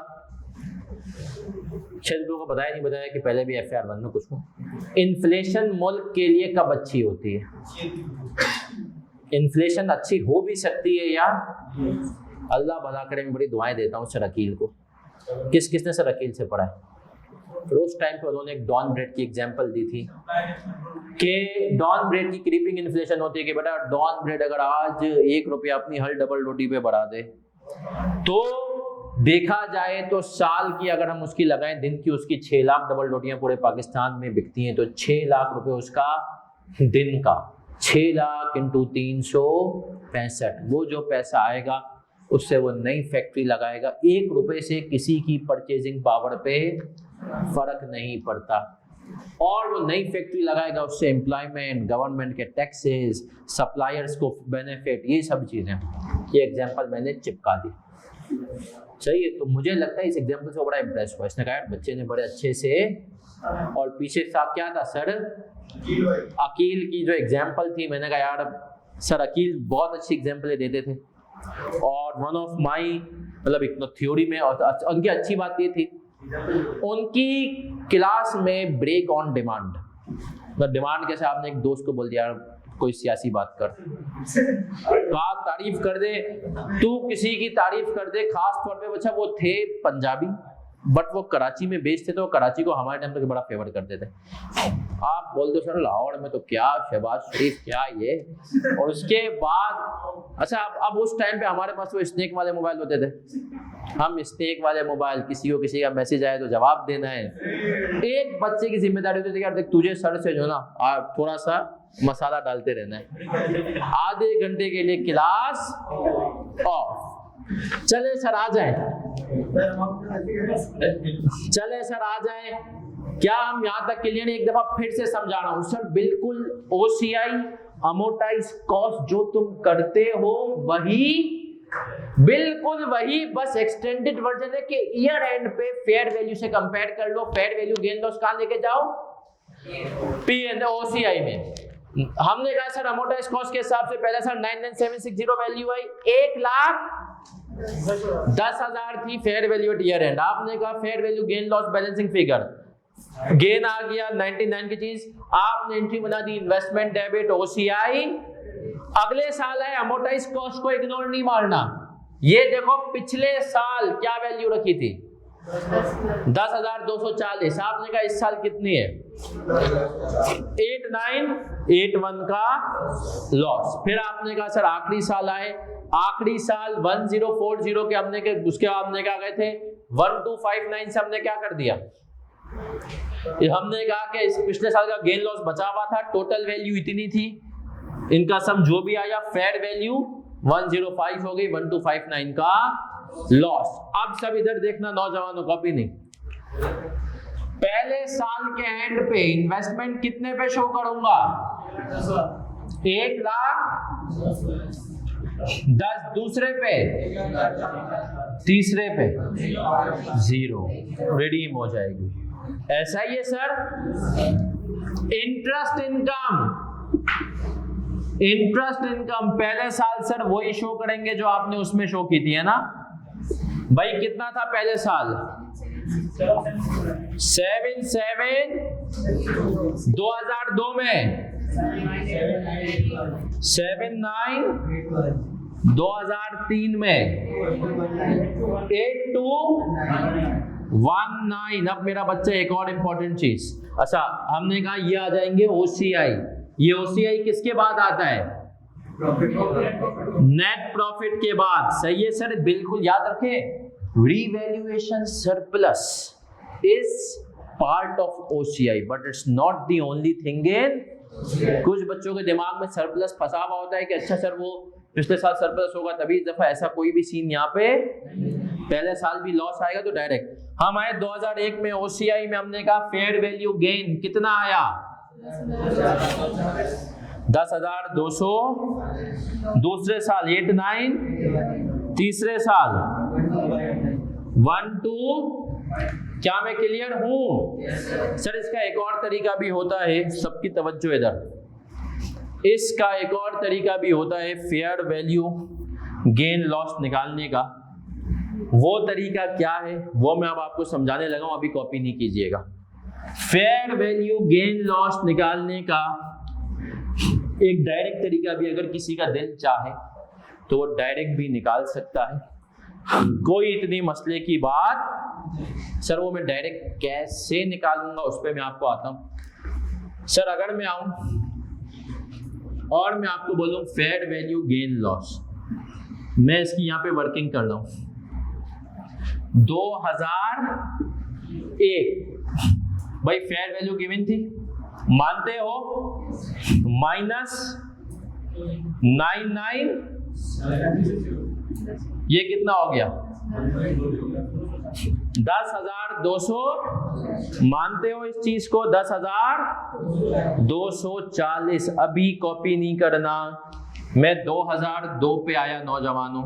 शायद लोगों को बताया नहीं बताया कि पहले भी FIR 1 में कुछ को, इन्फ्लेशन मुल्क के लिए कब अच्छी होती है? इन्फ्लेशन अच्छी हो भी सकती है या अल्लाह भला करे, मैं बड़ी दुआएं देता हूँ सर अकील को। किसने सर अकील से पढ़ा है? फिर उस टाइम पे उन्होंने एक डॉन ब्रेड की एग्जांपल दी थी कि डॉन ब्रेड की क्रीपिंग इन्फ्लेशन होती है कि बेटा डॉन ब्रेड अगर आज 1 रुपया अपनी हर डबल रोटी पे बढ़ा दे तो देखा जाए तो साल की अगर हम उसकी लगाएं दिन की, उसकी 6 लाख डबल रोटियां पूरे पाकिस्तान में बिकती हैं, तो 6 लाख रुपए उसका दिन का, 6 लाख इंटू 365, वो जो पैसा आएगा उससे वो नई फैक्ट्री लगाएगा। 1 रुपए से किसी की परचेजिंग पावर पे फर्क नहीं पड़ता, और वो नई फैक्ट्री लगाएगा, उससे एम्प्लॉयमेंट, गवर्नमेंट के टैक्सेस, सप्लायर्स को बेनिफिट, ये सब चीजें। ये एग्जांपल मैंने चिपका दी, सही है। तो मुझे लगता है इस एग्जांपल से बड़ा इंप्रेस हुआ। इसने कहा बच्चे ने बड़े अच्छे से, और पीछे साथ क्या था सर, अकील की जो एग्जाम्पल थी, मैंने कहा यार सर अकील बहुत अच्छी एग्जाम्पल देते थे, और वन ऑफ माई मतलब एक थ्योरी में, और उनकी अच्छी बात ये थी उनकी क्लास में ब्रेक ऑन डिमांड, मतलब डिमांड कैसे, आपने एक दोस्त को बोल दिया यार कोई सियासी बात कर, बात तारीफ कर दे, तू किसी की तारीफ कर दे, खास तौर पे बच्चा वो थे पंजाबी, बट वो कराची में बेचते थे, वो कराची को हमारे टाइम तक बड़ा फेवर करते थे। आप बोल दो सर लाहौर में तो क्या शहबाज शरीफ क्या ये, और उसके बाद अच्छा अब उस टाइम पे हमारे पास वो स्नेक वाले मोबाइल होते थे, हम स्नेक वाले मोबाइल, किसी का मैसेज आए तो जवाब देना है, एक बच्चे की जिम्मेदारी होती थी यार देख तुझे सर से जो ना थोड़ा सा मसाला डालते रहना है, आधे घंटे के लिए क्लास ऑफ, चले सर आ जाए, चले सर आ जाए, क्या हम यहाँ तक क्लियर, एक दफा फिर से समझा रहा हूँ सर, बिल्कुल OCI अमोर्टाइज कॉस्ट जो तुम करते हो वही, बिल्कुल वही, बस एक्सटेंडेड वर्जन है कि ईयर एंड पे फेयर वैल्यू से कंपेयर कर लो, फेयर वैल्यू गेन लॉस कहां लेके जाओ, OCI में। हमने कहा सर अमोर्टाइज कॉस्ट के हिसाब से पहले सर 99760 वैल्यू आई, 1,10,000 थी fair value at year end, आपने कहा fair value gain loss balancing figure, gain आ गया 99 की चीज, आपने एंट्री बना दी इन्वेस्टमेंट डेबिट OCI, अगले साल है अमोर्टाइज कॉस्ट को इग्नोर नहीं मारना, ये देखो पिछले साल क्या वैल्यू रखी थी 10,240, आपने कहा इस साल कितनी है 8981 का लॉस, फिर आपने कहा सर आखिरी साल आए, आखिरी साल 1040 के हमने के उसके आपने क्या गए थे 1259 से हमने क्या कर दिया, हमने कहा कि इस पिछले साल का गेन लॉस बचा हुआ था, टोटल वैल्यू इतनी थी, इनका सम जो भी आया फेयर वैल्यू 105 हो गई, 1259 का लॉस। अब सब इधर देखना नौजवानों, कॉपी नहीं, पहले साल के एंड पे इन्वेस्टमेंट कितने पे शो करूंगा 1,10,000, दूसरे पे, तीसरे पे 0, रिडीम हो जाएगी, ऐसा ही है सर। इंटरेस्ट इनकम पहले साल सर वही शो करेंगे जो आपने उसमें शो की थी, है ना भाई, कितना था पहले साल 7 2002 में 7 9 2003 में 8219। अब मेरा बच्चा एक और इंपॉर्टेंट चीज, अच्छा हमने कहा ये आ जाएंगे OCI, ये OCI किसके बाद आता है नेट प्रॉफिट के बाद, सही है सर, बिल्कुल याद रखें revaluation surplus is part of OCI but it's not the only thing in, कुछ बच्चों के दिमाग में सरप्लस फंसा हुआ होता है कि अच्छा सर वो पिछले साल सरप्लस होगा तभी, इस दफा ऐसा कोई भी सीन यहाँ पे, पहले साल भी लॉस आएगा तो डायरेक्ट। हम आए 2001 में OCI में, हमने कहा फेयर वैल्यू गेन कितना आया 10,200, दूसरे साल 89, तीसरे साल 12, क्या मैं क्लियर हूं सर? इसका एक और तरीका भी होता है, सबकी तवज्जो इधर, इसका एक और तरीका भी होता है फेयर वैल्यू गेन लॉस निकालने का। वो तरीका क्या है वो मैं अब आपको समझाने लगा हूं, अभी कॉपी नहीं कीजिएगा। फेयर वैल्यू गेन लॉस निकालने का एक डायरेक्ट तरीका भी अगर किसी का दिल चाहे तो वो डायरेक्ट भी निकाल सकता है, कोई इतनी मसले की बात सर वो मैं डायरेक्ट कैसे निकालूंगा उस पर मैं आपको आता हूं। सर अगर मैं आऊं और मैं आपको बोलूं फेयर वैल्यू गेन लॉस, मैं इसकी यहां पे वर्किंग कर रहा हूं 2001, भाई फेयर वैल्यू गिवन थी मानते हो, -99, ये कितना हो गया 10,200, मानते हो इस चीज को 10,240। अभी कॉपी नहीं करना, मैं 2002 पे आया नौजवानों।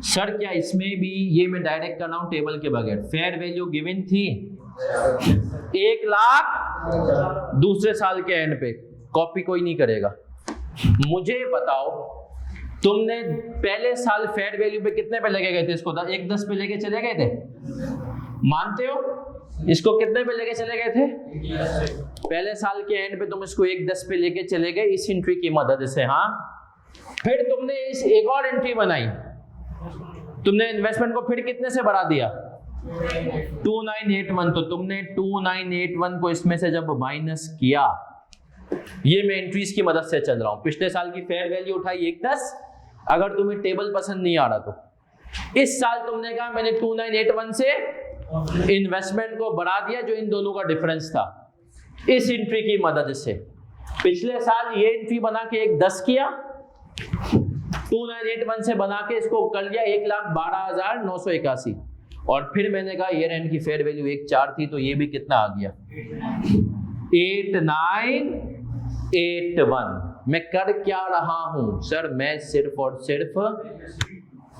सर क्या इसमें भी ये मैं डायरेक्ट कर रहा हूं टेबल के बगैर, फेयर वैल्यू गिवन थी 1 लाख दूसरे साल के एंड पे। कॉपी कोई नहीं करेगा। मुझे बताओ, तुमने पहले साल फेयर वैल्यू पे कितने पे लेके गए थे इसको? 1.10 पे लेके चले गए थे, मानते हो? इसको कितने पे लेके चले गए थे? पहले साल के एंड पे तुम इसको 1.10 पे लेके चले गए इस एंट्री की मदद से। हाँ, फिर तुमने इस एक और एंट्री बनाई, तुमने इन्वेस्टमेंट को फिर कितने से बढ़ा दिया? 2981। तो तुमने 2981 को इसमें से जब माइनस किया, ये मैं एंट्रीज की मदद से चल रहा हूं। पिछले साल की फेयर वैल्यू उठाई 1.10। अगर तुम्हें टेबल पसंद नहीं आ रहा तो इस साल तुमने कहा मैंने 2981 से इन्वेस्टमेंट को बढ़ा दिया, जो इन दोनों का डिफरेंस था, इस एंट्री की मदद से। पिछले साल ये एंट्री बना के 1.10 किया, 2981 से बना के इसको कर लिया 1,12,981। और फिर मैंने कहा ईयर एंड की फेयर वैल्यू 1.4 थी, तो ये भी कितना आ गया? 8981। मैं कर क्या रहा हूं सर? मैं सिर्फ और सिर्फ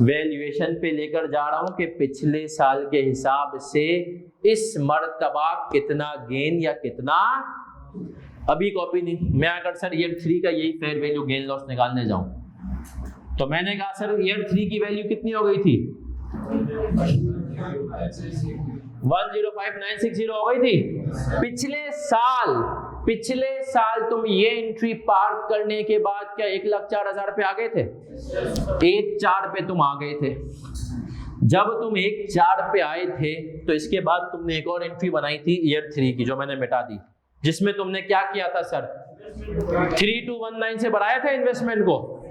वैल्यूएशन पे लेकर जा रहा हूं कि पिछले साल के हिसाब से इस मर्तबा कितना गेन या कितना। अभी कॉपी नहीं। मैं अगर सर ईयर 3 का यही फेयर वैल्यू गेन लॉस निकालने जाऊं, तो मैंने कहा सर ईयर 3 की वैल्यू कितनी हो गई थी? 105960 हो गई थी। पिछले साल तुम ये एंट्री पार करने के बाद क्या 1,04,000 पे आ गए थे? 1.4 पे तुम आ गए थे। जब तुम 1.4 पे आए थे, तो इसके बाद तुमने एक और एंट्री बनाई थी ईयर 3 की, जो मैंने मिटा दी, जिसमें तुमने क्या किया था सर? 3219 से बढ़ाया था इन्वेस्टमेंट को।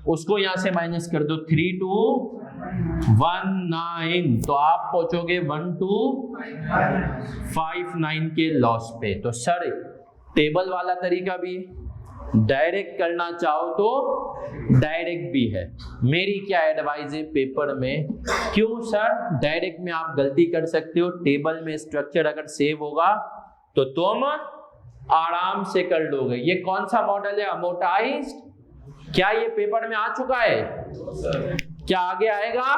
उसको यहां से माइनस कर दो, 3219, तो आप पहुंचोगे 1259 के लॉस पे। तो सर टेबल वाला तरीका भी, डायरेक्ट करना चाहो तो डायरेक्ट भी है। मेरी क्या एडवाइस है पेपर में? क्यों सर? डायरेक्ट में आप गलती कर सकते हो, टेबल में स्ट्रक्चर अगर सेव होगा तो तुम आराम से कर लोगे। ये कौन सा मॉडल है? अमोर्टाइज्ड। क्या ये पेपर में आ चुका है? क्या आगे आएगा?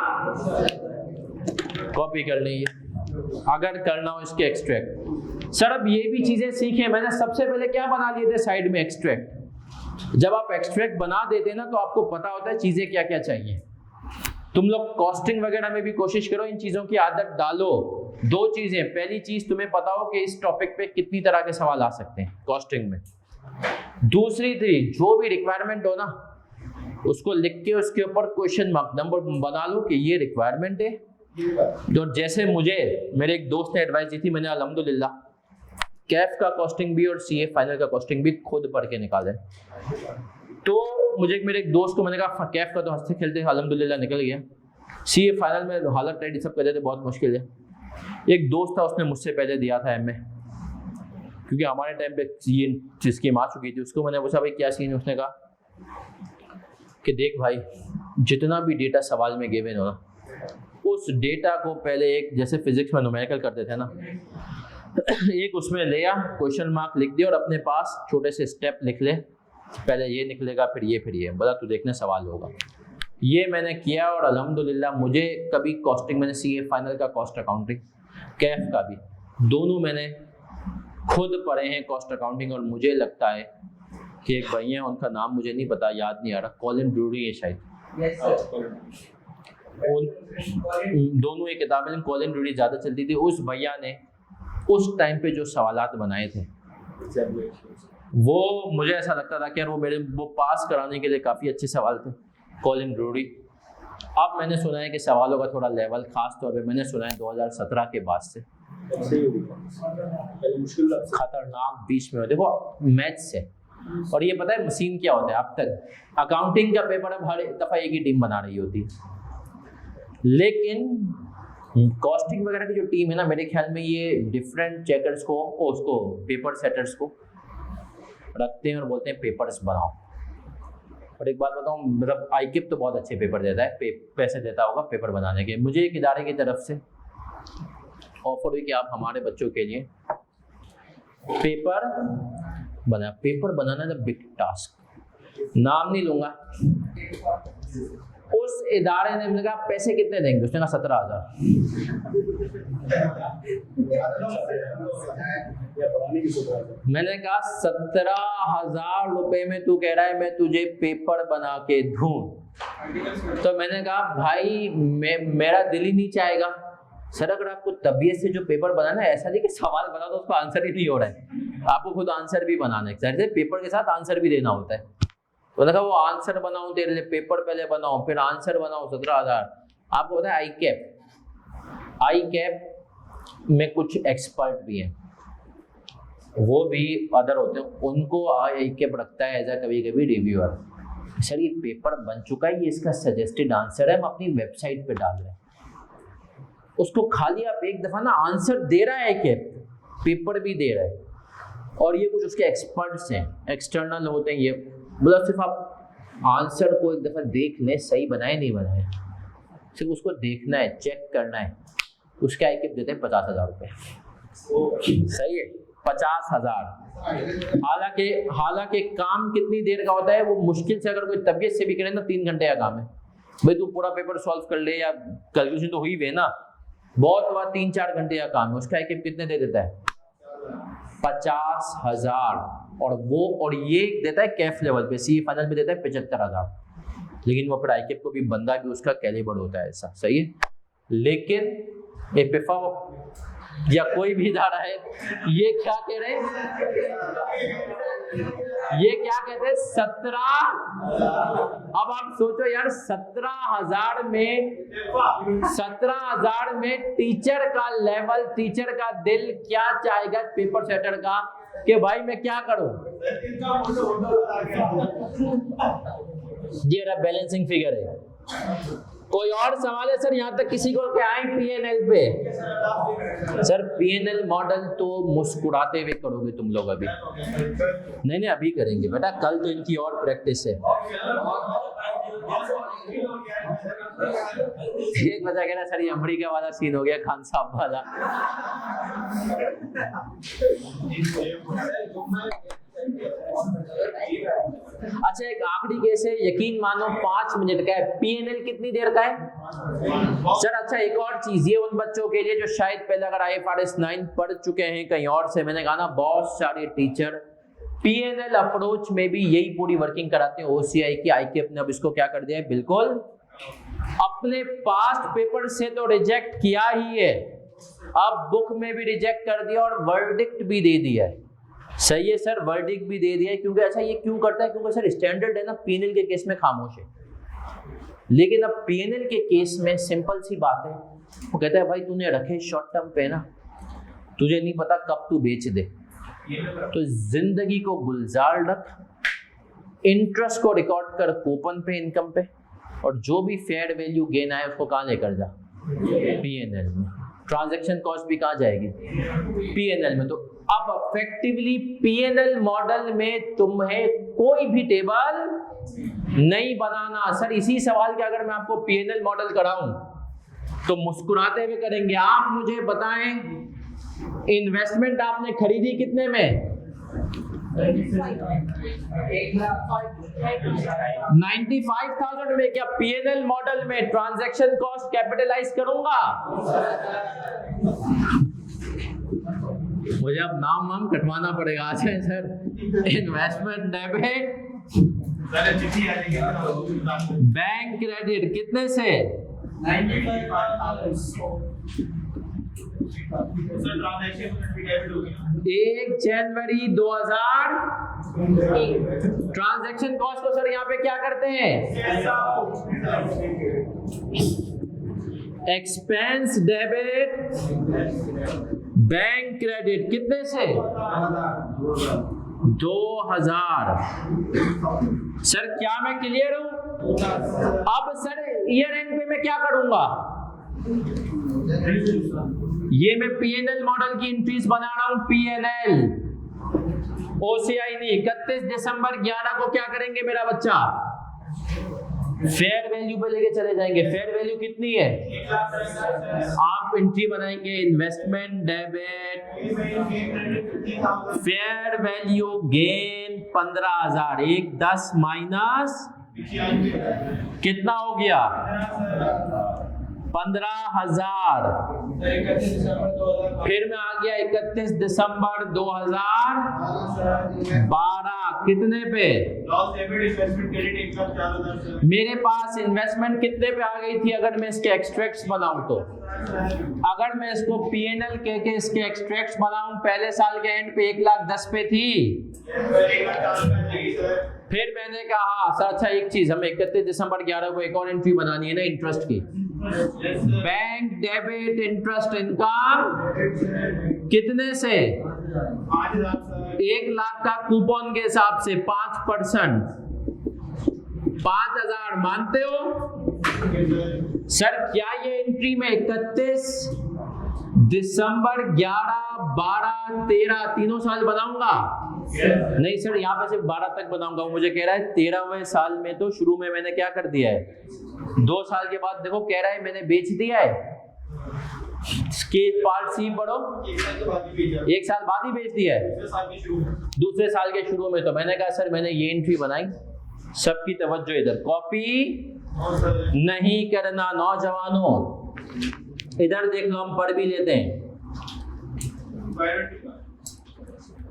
कॉपी कर लीजिए अगर करना हो इसके एक्सट्रैक्ट। सर अब ये भी चीजें सीखें। मैंने सबसे पहले क्या बना लिए थे साइड में? एक्सट्रैक्ट। जब आप एक्सट्रैक्ट बना देते ना, तो आपको पता होता है चीजें क्या क्या चाहिए। तुम लोग कॉस्टिंग वगैरह में भी कोशिश करो, इन चीजों की आदत डालो। 2 चीजें, पहली चीज तुम्हें पता हो कि इस टॉपिक पे कितनी तरह के सवाल आ सकते हैं कॉस्टिंग में। दूसरी चीज, जो भी रिक्वायरमेंट हो ना, उसको लिख के उसके ऊपर क्वेश्चन मार्क नंबर बना लो कि ये रिक्वायरमेंट है। जो जैसे मुझे मेरे एक दोस्त ने एडवाइस दी थी, मैंने अल्हम्दुलिल्लाह कैफ का कॉस्टिंग भी और सीए फाइनल का कॉस्टिंग भी खुद पढ़ के निकाले। तो मुझे मेरे एक दोस्त को मैंने कहा कैफ का तो हंसते खेलते अल्हम्दुलिल्लाह निकल गया, सीए फाइनल में हालत टाइट सब कर देते, बहुत मुश्किल है। एक दोस्त था, उसने मुझसे पहले दिया था एमए, क्योंकि हमारे टाइम पे ये स्कीम आ चुकी थी। उसको मैंने पूछा भाई क्या सीन है? उसने कहा कि देख भाई, जितना भी डेटा सवाल में गिवन हो ना, उस डेटा को पहले एक, जैसे फिजिक्स में न्यूमेरिकल करते थे ना, एक उसमें ले आ, क्वेश्चन मार्क लिख दिया और अपने पास छोटे से स्टेप लिख ले, पहले ये निकलेगा फिर ये बोला तू देखने सवाल होगा। ये मैंने किया और अल्हम्दुलिल्लाह मुझे कभी कॉस्टिंग, मैंने सीए फाइनल का कॉस्ट अकाउंटिंग, कैफ का भी, दोनों मैंने खुद पढ़े हैं कॉस्ट अकाउंटिंग। और मुझे लगता है कि एक भाई हैं, उनका नाम मुझे नहीं पता, याद नहीं आ रहा, कॉलिन ड्रूडी है शायद। दोनों ये किताबें कॉलिन ड्रूडी ज़्यादा चलती थी। उस भैया ने उस टाइम पे जो सवालात बनाए थे, वो मुझे ऐसा लगता था कि यार वो पास कराने के लिए काफ़ी अच्छे सवाल थे, कॉलिन ड्रूडी। अब मैंने सुना है कि सवालों का थोड़ा लेवल, खास तौर पे मैंने सुना है 2017 के बाद से खतरनाक बीच में। देखो मैथ्स है, और ये पता है मशीन क्या होता है? अब तक अकाउंटिंग का पेपर अब हर दफ़ा एक ही टीम बना रही होती है, लेकिन कॉस्टिंग वगैरह की जो टीम है ना, मेरे ख्याल में ये डिफरेंट चेकर्स को, उसको पेपर सेटर्स को रखते हैं और बोलते हैं पेपर्स बनाओ। और एक बात बताऊं, मतलब आईकिप तो बहुत अच्छे पेपर देता है, पैसे देता होगा पेपर बनाने के। मुझे एक इदारे की तरफ से ऑफर हुई कि आप हमारे बच्चों के लिए पेपर बनाना, बिग टास्क, नाम नहीं लूंगा, उस इदारे ने मुझे कहा पैसे कितने देंगे, उसने कहा 17,000। मैंने कहा 17,000 रुपए में तू कह रहा है मैं तुझे पेपर बना के दूं, तो मैंने कहा भाई मेरा दिल ही नहीं चाहेगा। सर अगर आपको तबीयत से जो पेपर बनाना है, ऐसा नहीं कि सवाल बना तो उसका आंसर ही नहीं हो रहा है, आपको खुद आंसर भी बनाना है, सर पेपर के साथ आंसर भी देना होता है। तो देखा वो आंसर बनाऊं तेरे लिए, पेपर पहले बनाऊं फिर आंसर बनाऊं, 17,000। आपको पता है आई कैप में कुछ एक्सपर्ट भी हैं, वो भी अदर होते हैं, उनको आई कैप रखता है एज अ कभी कभी रिव्यूअर। सर ये पेपर बन चुका है, ये इसका सजेस्टेड आंसर है, हम अपनी वेबसाइट पे डाल रहे हैं। उसको खाली आप एक दफा ना आंसर दे रहा है कि पेपर भी दे रहा है, और ये कुछ उसके एक्सपर्ट्स हैं, एक्सटर्नल होते हैं, ये मतलब सिर्फ आप आंसर को एक दफा देख लें, सही बनाए नहीं बनाए, सिर्फ उसको देखना है, चेक करना है। उसके आई कैप देते हैं 50,000 रुपये। सही है, 50,000। हालांकि काम कितनी देर का होता है, वो मुश्किल से अगर कोई तबीयत से भी करे ना 3 घंटे का काम है। भाई तू पूरा पेपर सॉल्व कर ले, या कैलकुलेशन तो हुई वे ना, बहुत हुआ 3-4 घंटे का काम है, उसका आई कैप कितने दे देता है? 50,000। और ये देता है कैफ लेवल पे, सी फाइनल में देता है 75,000। लेकिन वो फिर आई कैप को भी बंदा भी उसका कैलिबर होता है ऐसा। सही है, लेकिन एपिफा या कोई भी इदारा है, ये क्या कह रहे हैं, ये क्या कहते हैं 17। अब आप सोचो यार 17,000 में टीचर का लेवल, टीचर का दिल क्या चाहेगा पेपर सेटर का कि भाई मैं क्या करूं। ये रहा बैलेंसिंग फिगर है। कोई और सवाल है सर यहाँ तक किसी को क्या आए पीएनएल पे? सर पीएनएल मॉडल तो मुस्कुराते हुए करोगे तुम लोग अभी, नहीं अभी करेंगे बेटा, कल तो इनकी और प्रैक्टिस है। एक बच्चा कह रहा सर ये अमेरिका वाला सीन हो गया, खान साहब वाला। अच्छा एक आखिरी केस है, यकीन मानो 5 मिनट का है, पीएनएल कितनी देर का है सर? अच्छा एक और चीज, ये उन बच्चों के लिए जो शायद पहले अगर IFRS 9 पढ़ चुके हैं कहीं और से, मैंने कहा ना बहुत सारे टीचर पीएनएल अप्रोच में भी यही पूरी वर्किंग कराते हैं। OCI की आई कैप ने अब इसको क्या कर दिया है, बिल्कुल अपने पास्ट पेपर से तो रिजेक्ट किया ही है, अब बुक में भी रिजेक्ट कर दिया और वर्डिक्ट भी दे दिया है। सही है सर, वर्डिक्ट भी दे दिया है। क्योंकि अच्छा ये क्यों करता है, क्योंकि सर स्टैंडर्ड है ना, पीएनएल के केस में खामोश है, लेकिन अब पीएनएल के केस में सिंपल सी बात है, वो कहता है भाई तूने रखे शॉर्ट टर्म पे ना, तुझे नहीं पता कब तू बेच दे, तो जिंदगी को गुलजार रख, इंटरेस्ट को रिकॉर्ड कर कूपन पे, इनकम पे, और जो भी फेयर वैल्यू गेन आए उसको कहाँ लेकर जा, पीएनएल में। ट्रांजैक्शन कॉस्ट भी कहाँ जाएगी, पीएनएल में। तो अब इफेक्टिवली पीएनएल मॉडल में तुम्हें कोई भी टेबल नहीं बनाना। सर इसी सवाल के अगर मैं आपको पीएनएल मॉडल कराऊं तो मुस्कुराते हुए करेंगे। आप मुझे बताएं इन्वेस्टमेंट आपने खरीदी कितने में? 95,000 में। क्या पीएनएल मॉडल में ट्रांजैक्शन कॉस्ट कैपिटलाइज करूंगा? मुझे अब नाम कटवाना पड़ेगा। अच्छा sir, investment debit bank credit कितने से? 1 जनवरी 2000। ट्रांजैक्शन कॉस्ट को सर यहाँ पे क्या करते हैं? एक्सपेंस डेबिट बैंक क्रेडिट कितने से? 2000। सर क्या मैं क्लियर हूं? अब सर ईयर एंड पे मैं क्या करूंगा? ये मैं पीएनएल मॉडल की एंट्रीज बना रहा हूं, पीएनएल OCI नहीं। 31 दिसंबर 11 को क्या करेंगे मेरा बच्चा? फेयर वैल्यू पे लेके चले जाएंगे। फेयर वैल्यू कितनी है? आप एंट्री बनाएंगे investment debit fair value gain 15,000। 1 10 minus कितना हो गया? 15,000। फिर मैं आ गया 31 दिसंबर 2012, कितने पे? मेरे पास इन्वेस्टमेंट कितने पे आ गई थी अगर मैं इसके एक्सट्रैक्ट्स बनाऊं तो? अगर मैं इसको P&L के इसके एक्सट्रैक्ट्स बनाऊं, पहले साल के एंड पे 1,10,000 पे थी। फिर मैंने कहा सर अच्छा एक चीज, हमें 31 दिसंबर 11 को एक और एंट्री बनानी है ना इंटरेस्ट की। बैंक डेबिट इंटरेस्ट इनकम कितने से? 1,00,000 का कूपन के हिसाब से 5%, 5,000 मानते हो? सर क्या ये एंट्री में 31 दिसंबर 11, 12, 13 तीनों साल बनाऊंगा? नहीं सर, यहाँ पे सिर्फ 12 तक बनाऊंगा। वो मुझे कह रहा है 13वें साल में तो शुरू में मैंने क्या कर दिया है, 2 साल के बाद देखो कह रहा है मैंने बेच दिया है। पार्ट सी पढ़ो, 1 साल बाद ही बेच दिया है, दूसरे साल के शुरू में। तो मैंने कहा सर मैंने ये एंट्री बनाई, सबकी तवज्जो इधर, कॉपी नहीं करना नौजवानों, इधर देख लो हम पढ़ भी लेते हैं।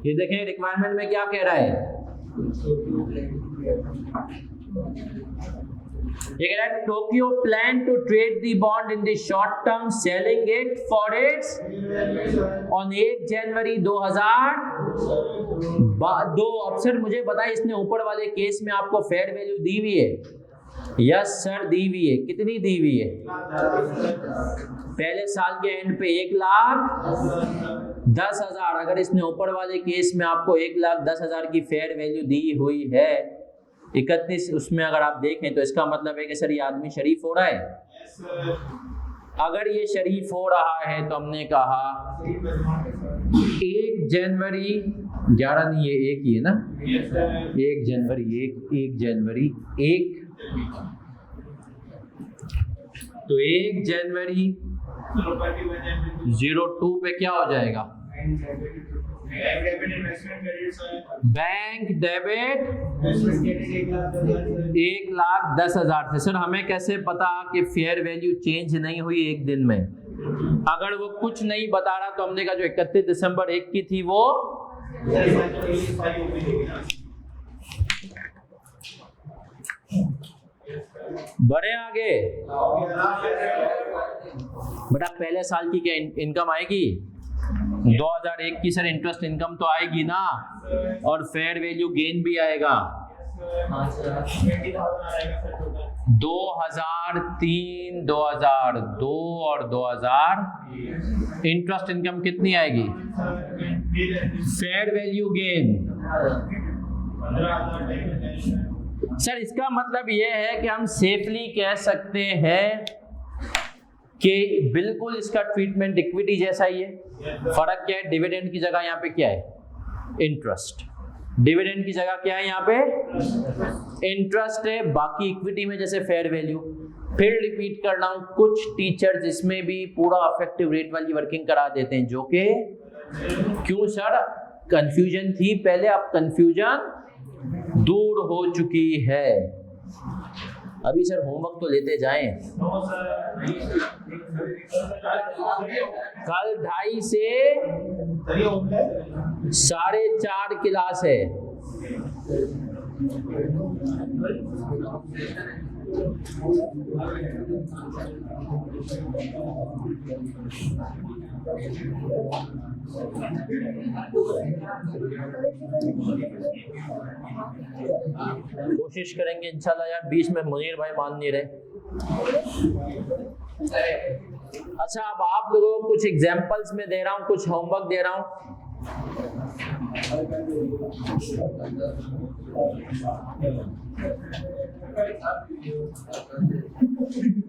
ये देखें रिक्वायरमेंट में क्या कह रहा है, ये कह रहा है Tokyo plan to trade the bond in the short term, selling it for its on 8 January 2002। अब सर मुझे बताएं इसने ऊपर वाले केस में आपको फेयर वैल्यू दी हुई है? यस सर दी हुई है। कितनी दी हुई है? पहले साल के एंड पे 1,10,000। अगर इसने ऊपर वाले केस में आपको 1,10,000 की फेयर वैल्यू दी हुई है 31 उसमें, अगर आप देखें तो इसका मतलब है कि सर ये आदमी शरीफ हो रहा है। अगर ये शरीफ हो रहा है तो हमने कहा 1 जनवरी 11 नहीं, ये 1 ही है ना, 1 जनवरी 1 जनवरी 1, तो 1 जनवरी 02 पे क्या हो जाएगा? बैंक डेबिट 1,10,000 से। सर हमें कैसे पता कि फेयर वैल्यू चेंज नहीं हुई एक दिन में? अगर वो कुछ नहीं बता रहा तो हमने कहा जो 31 दिसंबर 1 की थी वो बड़े आगे। बेटा पहले साल की क्या इनकम आएगी? 2001 की सर इंटरेस्ट इनकम तो आएगी ना, और फेयर वैल्यू गेन भी आएगा। 2003, 2002 और 2000 इंटरेस्ट इनकम कितनी आएगी? Fair value gain. सर इसका मतलब यह है कि हम सेफली कह सकते हैं कि बिल्कुल इसका ट्रीटमेंट इक्विटी जैसा ही है। फर्क क्या है? डिविडेंड की जगह यहाँ पे क्या है? इंटरेस्ट। डिविडेंड की जगह क्या है? यहाँ पे इंटरेस्ट है, बाकी इक्विटी में जैसे फेयर वैल्यू। फिर रिपीट कर रहा हूं, कुछ टीचर जिसमें भी पूरा अफेक्टिव रेट वाली वर्किंग करा देते हैं, जो कि क्यों सर कंफ्यूजन थी पहले, अब कंफ्यूजन दूर हो चुकी है। अभी सर होमवर्क तो लेते जाएं। कल 2:30 से 4:30 क्लास है। कोशिश करेंगे इंशाल्लाह यार, बीच में मुनीर भाई मान नहीं रहे। अच्छा अब आप लोगों को कुछ एग्जांपल्स में दे रहा हूं, कुछ होमवर्क दे रहा हूं।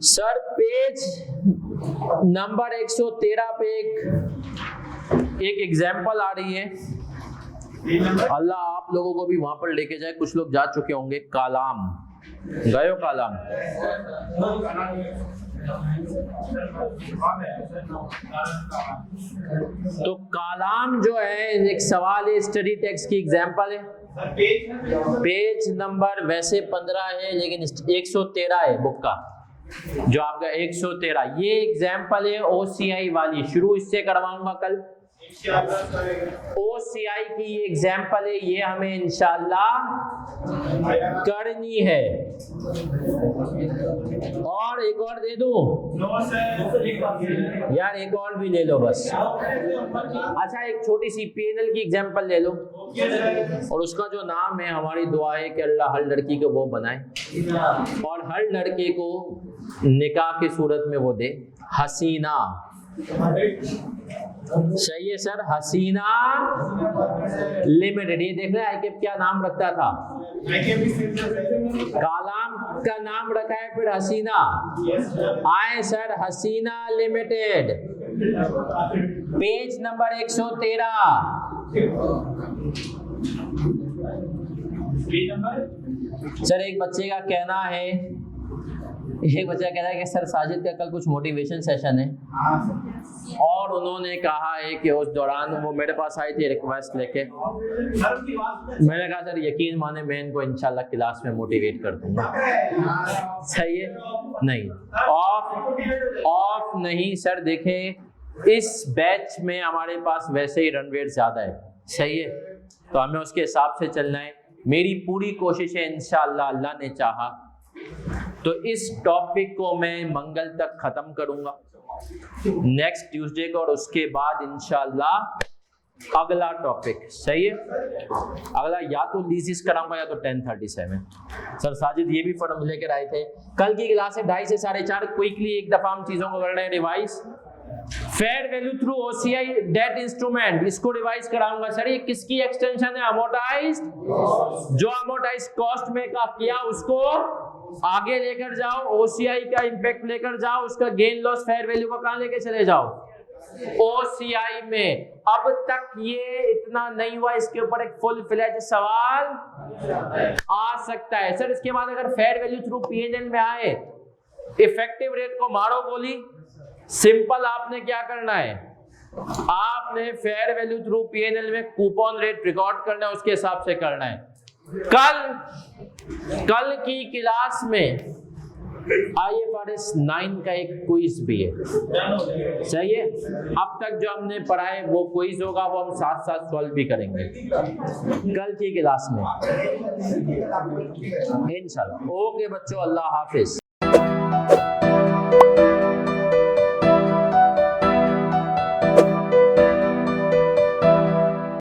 सर पेज नंबर 113 पे एक एग्जाम्पल आ रही है। अल्लाह आप लोगों को भी वहां पर लेके जाए, कुछ लोग जा चुके होंगे। कालाम गए हो? कालाम तो कालाम जो है एक सवाल है, स्टडी टेक्स्ट की एग्जाम्पल है। पेज नंबर वैसे 15 है लेकिन 113 है बुक का, जो आपका 113। ये एग्जाम्पल है OCI वाली, शुरू इससे करवाऊंगा कल। OCI की ये एग्जाम्पल है, ये हमें इंशाल्लाह करनी है। और एक और दे दूं? यार एक और भी ले लो बस। अच्छा एक छोटी सी PNL की एग्जाम्पल ले लो, और उसका जो नाम है, हमारी दुआ है कि अल्लाह हर लड़की को वो बनाए और हर लड़के को निकाह की सूरत में वो दे, हसीना। सही है सर, हसीना लिमिटेड। ये देख रहे हैं ICAP क्या नाम रखता था, कालाम का नाम रखा है, फिर हसीना आए सर, हसीना लिमिटेड। Page number 113। सर एक बच्चे का कहना है, एक बच्चा कह रहा है कि सर साजिद का कल कुछ मोटिवेशन सेशन है, और उन्होंने कहा है कि उस दौरान वो मेरे पास आई थी रिक्वेस्ट लेके। मैंने कहा सर यकीन माने मैं इनको इंशाल्लाह क्लास में मोटिवेट कर दूंगा। सही है? नहीं, ऑफ नहीं सर। देखें इस बैच में हमारे पास वैसे ही रनवेट ज्यादा है, सही है, तो हमें उसके हिसाब से चलना है। मेरी पूरी कोशिश है इंशाल्लाह, अल्लाह ने चाहा तो इस टॉपिक को मैं मंगल तक खत्म करूंगा, नेक्स्ट ट्यूसडे को, और उसके बाद इंशाल्लाह अगला टॉपिक। सही है? अगला या तो लीजिस कराऊंगा या तो 1037। सर साजिद ये भी फॉर्म लेकर आए थे। कल की क्लास है 2:30 से 4:30। क्विकली एक दफा हम चीजों को कर रहे हैं revise. Fair value through OCI debt instrument, इसको रिवाइज कराऊंगा। सर ये किसकी एक्सटेंशन है? अमोर्टाइज्ड। जो अमोर्टाइज्ड कॉस्ट में का किया उसको आगे लेकर जाओ, OCI का इंपैक्ट लेकर जाओ, उसका गेन लॉस फेयर वैल्यू को कहां लेके चले जाओ? OCI में। अब तक ये इतना नहीं हुआ, इसके ऊपर एक फुल फ्लेज सवाल आ सकता है। सर इसके बाद अगर फेयर वैल्यू थ्रू P&L में आए, इफेक्टिव रेट को मारो गोली। सिंपल, आपने क्या करना है, आपने फेयर वैल्यू थ्रू P&L में कूपन रेट रिकॉर्ड करना है, उसके हिसाब से करना है। कल की क्लास में IFRS 9 का एक क्विज भी है, सही है? अब तक जो हमने पढ़ा है वो क्विज होगा, वो हम साथ साथ सॉल्व भी करेंगे कल की क्लास में इंशाल्लाह। ओके बच्चों, अल्लाह हाफिज।